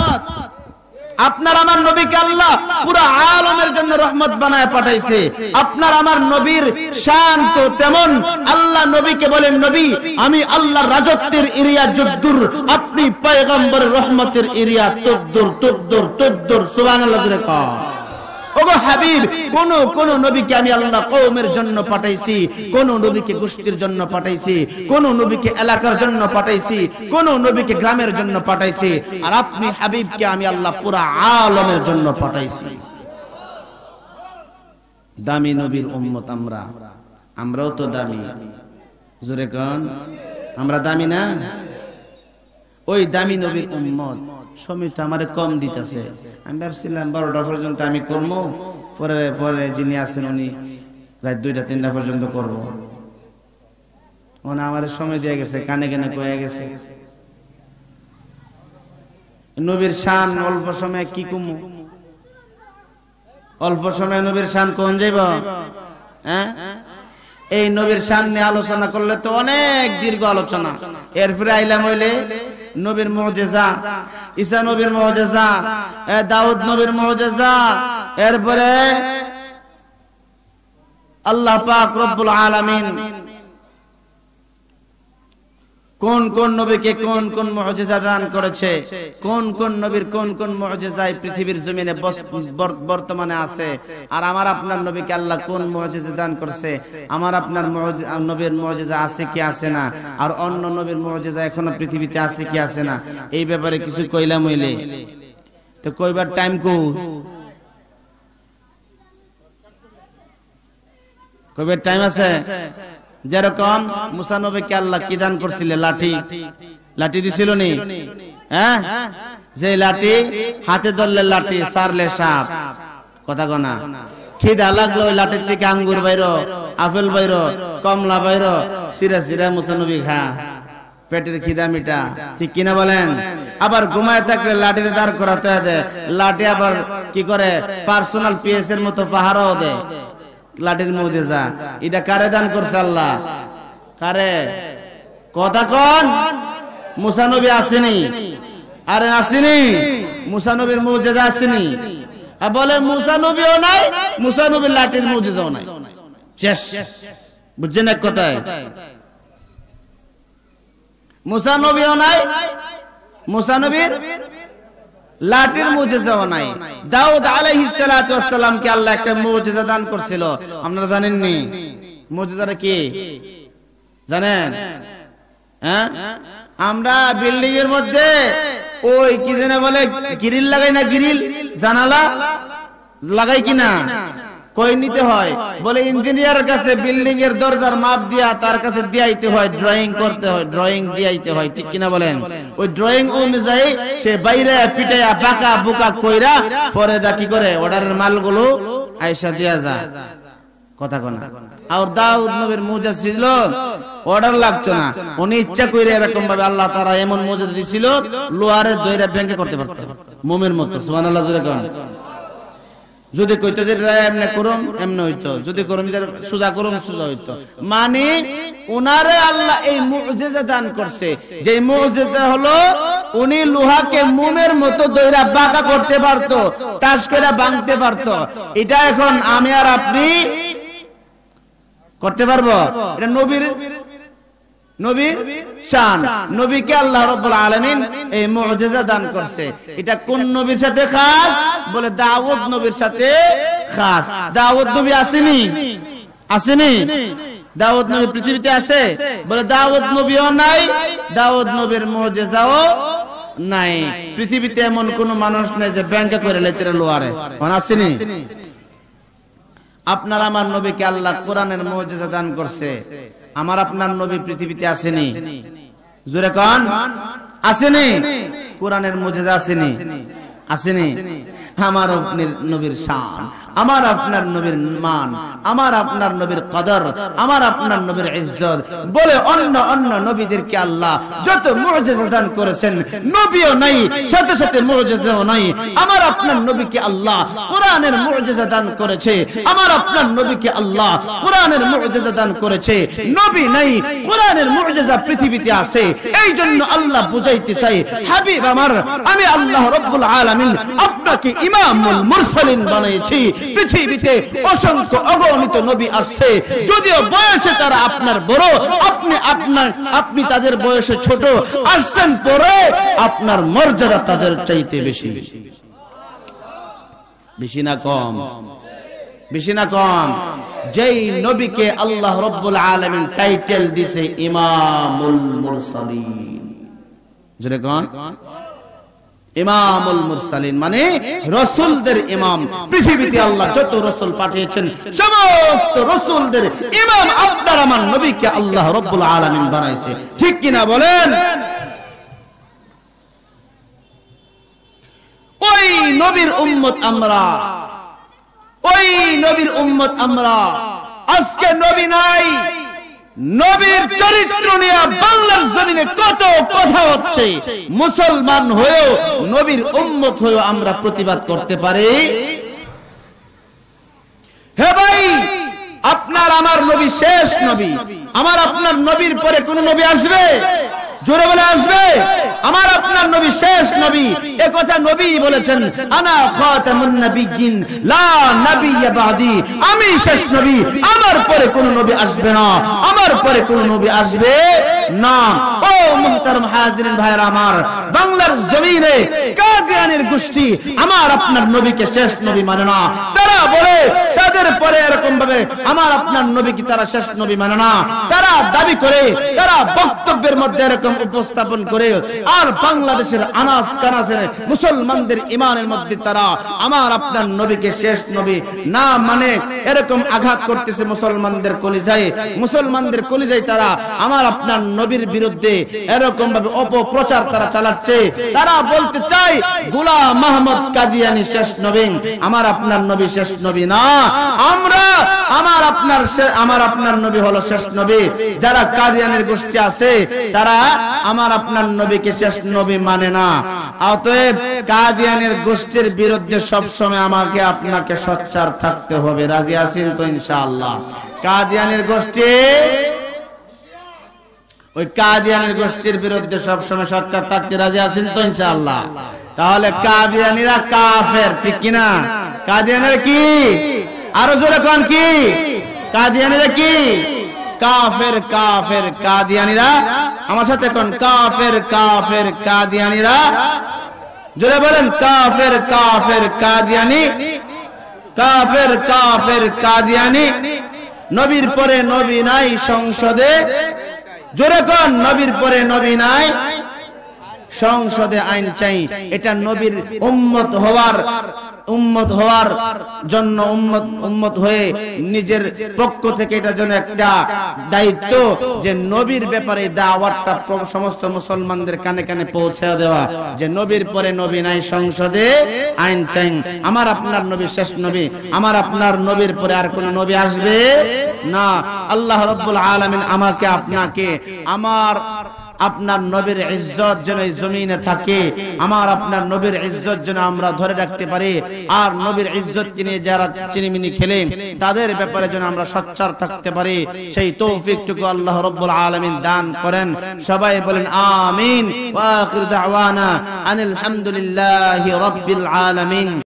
আপনার আমার নবীকে আল্লাহ পুরা আলমের জন্য রহমত বানায় পাঠাইছে। আপনার আমার নবীর শান তো তেমন, আল্লাহ নবীকে বলেন, নবী আমি আল্লাহর রাজত্বের এরিয়া যদ্দুর, আপনি পয়গম্বরের রহমতের এরিয়া তদ্দুর তদ্দুর তদ্দুর। সুবহানাল্লাহ জোরে কোন। ওগো হাবিব, কোন নবীকে আমি আল্লাহ কওমের জন্য পাঠাইছি, কোন নবীকে গোষ্ঠীর জন্য পাঠাইছি, কোন নবীকে এলাকার জন্য পাঠাইছি, কোন নবীকে গ্রামের জন্য পাঠাইছি, আর আপনি হাবিবকে আমি আল্লাহ পুরা আলমের জন্য পাঠাইছি। দামি নবীর উম্মত আমরা, আমরাও তো দামি। জোরে কোন, আমরা দামি না? ওই দামি নবীর উম্মত সময় তো আমারে কম দিতেছে। আমি ভাবছিলাম 12টা পর্যন্ত আমি করবো, পরে যিনি আছেন উনি রাত 2টা-3টা পর্যন্ত করবো। আমার সময় দিয়ে গেছে, কানে কানে কয়ে গেছে। নবীর শান অল্প সময় কি কমু? অল্প সময় নবীর শান কোন যাইব? হ্যাঁ, এই নবীর শান নিয়ে আলোচনা করলে তো অনেক দীর্ঘ আলোচনা। এরপরে আইলাম হইলে নবীর মুজিজা, ঈসা নবীর মুজিজা, দাউদ নবীর মুজিজা, এরপরে আল্লাহ পাক রব্বুল আলামিন কোন কোন নবীকে কোন কোন মুজিজা দান করেছে, কোন কোন নবীর কোন কোন মুজিজায় পৃথিবীর জমিনে বর্তমানে আছে, আর আমার আপনার নবীকে আল্লাহ কোন মুজিজা দান করেছে, আমার আপনার নবীর মুজিজা আছে কি আছে না, আর অন্য নবীর মুজিজা এখনো পৃথিবীতে আছে কি আছে না, এই ব্যাপারে কিছু কইলাম হইলে তো কইবার টাইম কইবার টাইম আছে? যেরকম মুসা নবীকে আল্লাহ কি দান করছিল? লাঠি দিছিল নি? হ্যাঁ, যে লাঠি হাতে ধরলে লাঠি, সারলে সাপ। কথা কনা, খিদা লাগলো ওই লাঠির থেকে আঙ্গুর বাইরো, আপেল বাইরো, কমলা বাইরো, সিরা সিরা মুসা নবী খা, পেটের খিদা মিটা, ঠিক কিনা বলেন? আবার ঘুমায় থাকলে লাঠির দাঁড় করাতে দেয়, লাঠি আবার কি করে পার্সোনাল পিএস এর মতো পাহারাও দেয়। লাঠির মুজিজা এটা কারে দান করছে আল্লাহ? কারে? কথা কোন? মুসা নবী আসেনি? আরে আসেনি? মুসা নবীর মুজিজা আসেনি? আর বলে মুসা নবীও নাই, মুসা নবীর লাঠির মুজিজাও নাই। শেষ। বুঝছেন এক কথায়? মুসা নবীও নাই, মুসা নবীর লাঠির মুজিজাও নাই। দাউদ আলাইহিস সালাতু ওয়াস সালামকে আল্লাহ একটা মুজিজা দান করছিল, আপনারা জানেন নি? মুজিজাটা কি জানেন? হ্যাঁ, আমরা বিল্ডিং এর মধ্যে ওই কি যেন বলে গ্রিল লাগাই না, গ্রিল জানালা লাগাই কিনা, কই নিতে হয়? বলে ইঞ্জিনিয়ারের কাছে বিল্ডিং এর দরজার মাপ দিয়া তার কাছে দিয়াইতে হয়, ড্রয়িং করতে হয়, ড্রয়িং দিয়াইতে হয়, ঠিক কিনা বলেন? ওই ড্রয়িং অনুযায়ী সে বাইরে পিটাইয়া বাঁকা বুকা কইরা পরে দা কি করে অর্ডারের মালগুলো আয়েশা দিয়া যায়। কথা কোন? আর দাউদ নবীর মুজিজা ছিল, অর্ডার লাগতো না, উনি ইচ্ছা কইরা এরকম ভাবে আল্লাহ তাআলা এমন মুজিজা দিছিল, লোহারে দইরা ব্যাংকে করতে পারতো মুমিনের মতো। সুবহানাল্লাহ জোরে কোন। যদি কইতো যে এমনি করুম এমনি হইতো, যদি করুম যে সোজা করুম সোজা হইতো। মানে উনারে আল্লাহ এই মুজিজা দান করছে, যে মুজিজা হলো উনি লোহাকে মোমের মতো দইরা বাঁকা করতে পারতো, টাচ করে ভাঙতে পারতো। এটা এখন আমি আর আপনি করতে পারবো? এটা নবীর শান। নবীকে আল্লাহ রাব্বুল আলামিন এই মুজিজা দান করছে। এটা কোন নবীর সাথে খাস? বলে দাউদ নবীর সাথে খাস। দাউদ নবী আসেনি? দাউদ নবী পৃথিবীতে আছে? বলে দাউদ নবীও নাই, দাউদ নবীর মুজিজাও নাই। পৃথিবীতে এমন কোন মানুষ নাই যে ব্যাংকে করে লাইতে লোয়ারে আসেনি। আপনার আমার নবীকে আল্লাহ কোরআনের মুজিজা দান করছে। আমার আপনার নবী পৃথিবীতে আসেনি? জোরে কোন আসেনি? কোরআনের মুজিজা আসেনি? আমার আপনার নবীর শান, আমার আপনার নবীর মান, আমার আপনার নবীর কদর, আমার আপনার নবীর ইজ্জত বলে অন্য নবীদেরকে আল্লাহ যত মুজিজা দান করেছেন, নবীও নাই সাথে সাথে মুজিজাও নাই। আমার আপনার নবীকে আল্লাহ কোরআনের মুজিজা দান করেছে, আমার আপনার নবীকে আল্লাহ কোরআনের মুজিজা দান করেছে। নবী নাই, কোরআনের মুজিজা পৃথিবীতে আছে। এই জন্য আল্লাহ বুঝাইতে চাই, হাবিব আমার, আমি আল্লাহ রাব্বুল আলামিন আপনাকে ইমামুল মুরসালিন বানিয়েছি। পৃথিবীতে অসংখ্য অগণিত নবী আসছে, যদিও বয়সে তারা আপনার বড়, আপনি তাদের বয়সে ছোট, আসছেন পরে আপনার মর্যাদা তাদের চাইতে বেশি। বেশি না কম? বেশি না কম? যেই নবীকে আল্লাহ রাব্বুল আলামিন টাইটেল দিয়েছে ইমামুল মুরসালিন, জোরে কোন ইমামুল মুরসালিন মানে রাসূলদের ইমাম। পৃথিবীতে আল্লাহ যত রাসূল পাঠিয়েছেন সমস্ত রাসূলদের ইমাম আপনার আমার নবীকে আল্লাহ রাব্বুল আলামিন বানাইছে। ঠিক কি না বলেন? ওই নবীর উম্মত আমরা, ওই নবীর উম্মত আমরা। আজকে নবী নাই, নবীর চরিত্র নিয়ে বাংলার জমিনে কত কথা হচ্ছে। মুসলমান হয়েও নবীর উম্মত হয়েও আমরা প্রতিবাদ করতে পারি? হে ভাই, আপনার আমার নবী শেষ নবী। আমার আপনার নবীর পরে কোন নবী আসবে? জোরে বলে আসবে? আমার আপনার নবী শেষ নবী, এ কথা নবী বলেছেন, আনা খাতামুন নাবিয়্যিন লা নাবিয়্যা বাদি। আমি শেষ নবী, আমার পরে কোন নবী আসবে না, আমার পরে কোন নবী আসবে না। ও মুহতারাম হাজিরিন ভাইরা আমার, বাংলার জমিনে কাদিয়ানের গোষ্ঠী আমার আপনার নবীকে শেষ নবী মানে না। তারা বলে তাদের পরে এরকম ভাবে আমার আপনার নবীকে তারা শেষ নবী মানে না। তারা দাবি করে, তারা বক্তব্যের মধ্যে এরকম উপস্থাপন করে, আর বাংলাদেশের আনাস কানাসের মুসলমানদের ইমানের মধ্যে তারা আমার আপনার নবীকে শেষ নবী না মানে এরকম আঘাত করতেছে মুসলমানদের কলিজায়। মুসলমানদের কলিজায় তারা আমার আপনার নবীর বিরুদ্ধে এরকম ভাবে অপপ্রচার তারা চালাচ্ছে। তারা বলতে চায় গোলাম মাহমুদ কাদিয়ানী শেষ নবী, আমার আপনার নবী শেষ নবী না। আমরা আমার আপনার নবী হলো শেষ নবী। যারা কাদিয়ানের গোষ্ঠী আছে তারা আমার আপনার নবীকে শেষ নবী মানে না। অতএব কাদিয়ানের গোষ্ঠীর বিরুদ্ধে সব সময় আমাকে আপনাকে সোচ্চার থাকতে হবে। রাজি আছেন তো ইনশাআল্লাহ? কাদিয়ানের গোষ্ঠী, ওই কাদিয়ানের গোষ্ঠীর বিরুদ্ধে সব সময় সোচ্চার থাকতে রাজি আছেন তো ইনশাআল্লাহ? তাহলে কাদিয়ানীরা কাফের, ঠিক কি না? কাদিয়ানীরা কি? আরো জোরে কোন কি? কাদিয়ানীরা কি? কাফের। কাফের কাদিয়ানীরা, আমার সাথে কোন? কাফের কাফের কাদিয়ানীরা, জোরে বলেন কাফের কাফের কাদিয়ানী, কাফের কাফের কাদিয়ানী। নবীর পরে নবী নাই সংসদে, জোরে কোন নবীর পরে নবী নাই সংসদে আইন চাই। এটা নবীর উম্মত হওয়ার জন্য উম্মত হয়ে নিজের পক্ষ থেকে এটা যেন একটা দায়িত্ব যে নবীর ব্যাপারে দাওয়াতটা সমস্ত মুসলমানদের কানে কানে পৌঁছে দেওয়া, যে নবীর পরে নবী নাই সংসদে আইন চাই। আমার আপনার নবী শেষ নবী, আমার আপনার নবীর পরে আর কোন নবী আসবে না। আল্লাহ রাব্বুল আলামিন আমাকে আপনাকে আমার আপনার নবীর ইজ্জত যেন এই জমিনে থাকে, আমার আপনার নবীর ইজ্জত যেন আমরা ধরে রাখতে পারি, আর নবীর ইজ্জতকে নিয়ে যারা চিনিমিনি খেলে তাদের ব্যাপারে যেন আমরা সোচ্চার থাকতে পারি, সেই তৌফিকটুকু আল্লাহ রাব্বুল আলামিন দান করেন। সবাই বলেন আমিন। ওয়া আখিরু দাওয়ানা আনিল হামদুলিল্লাহি রাব্বিল আলামিন।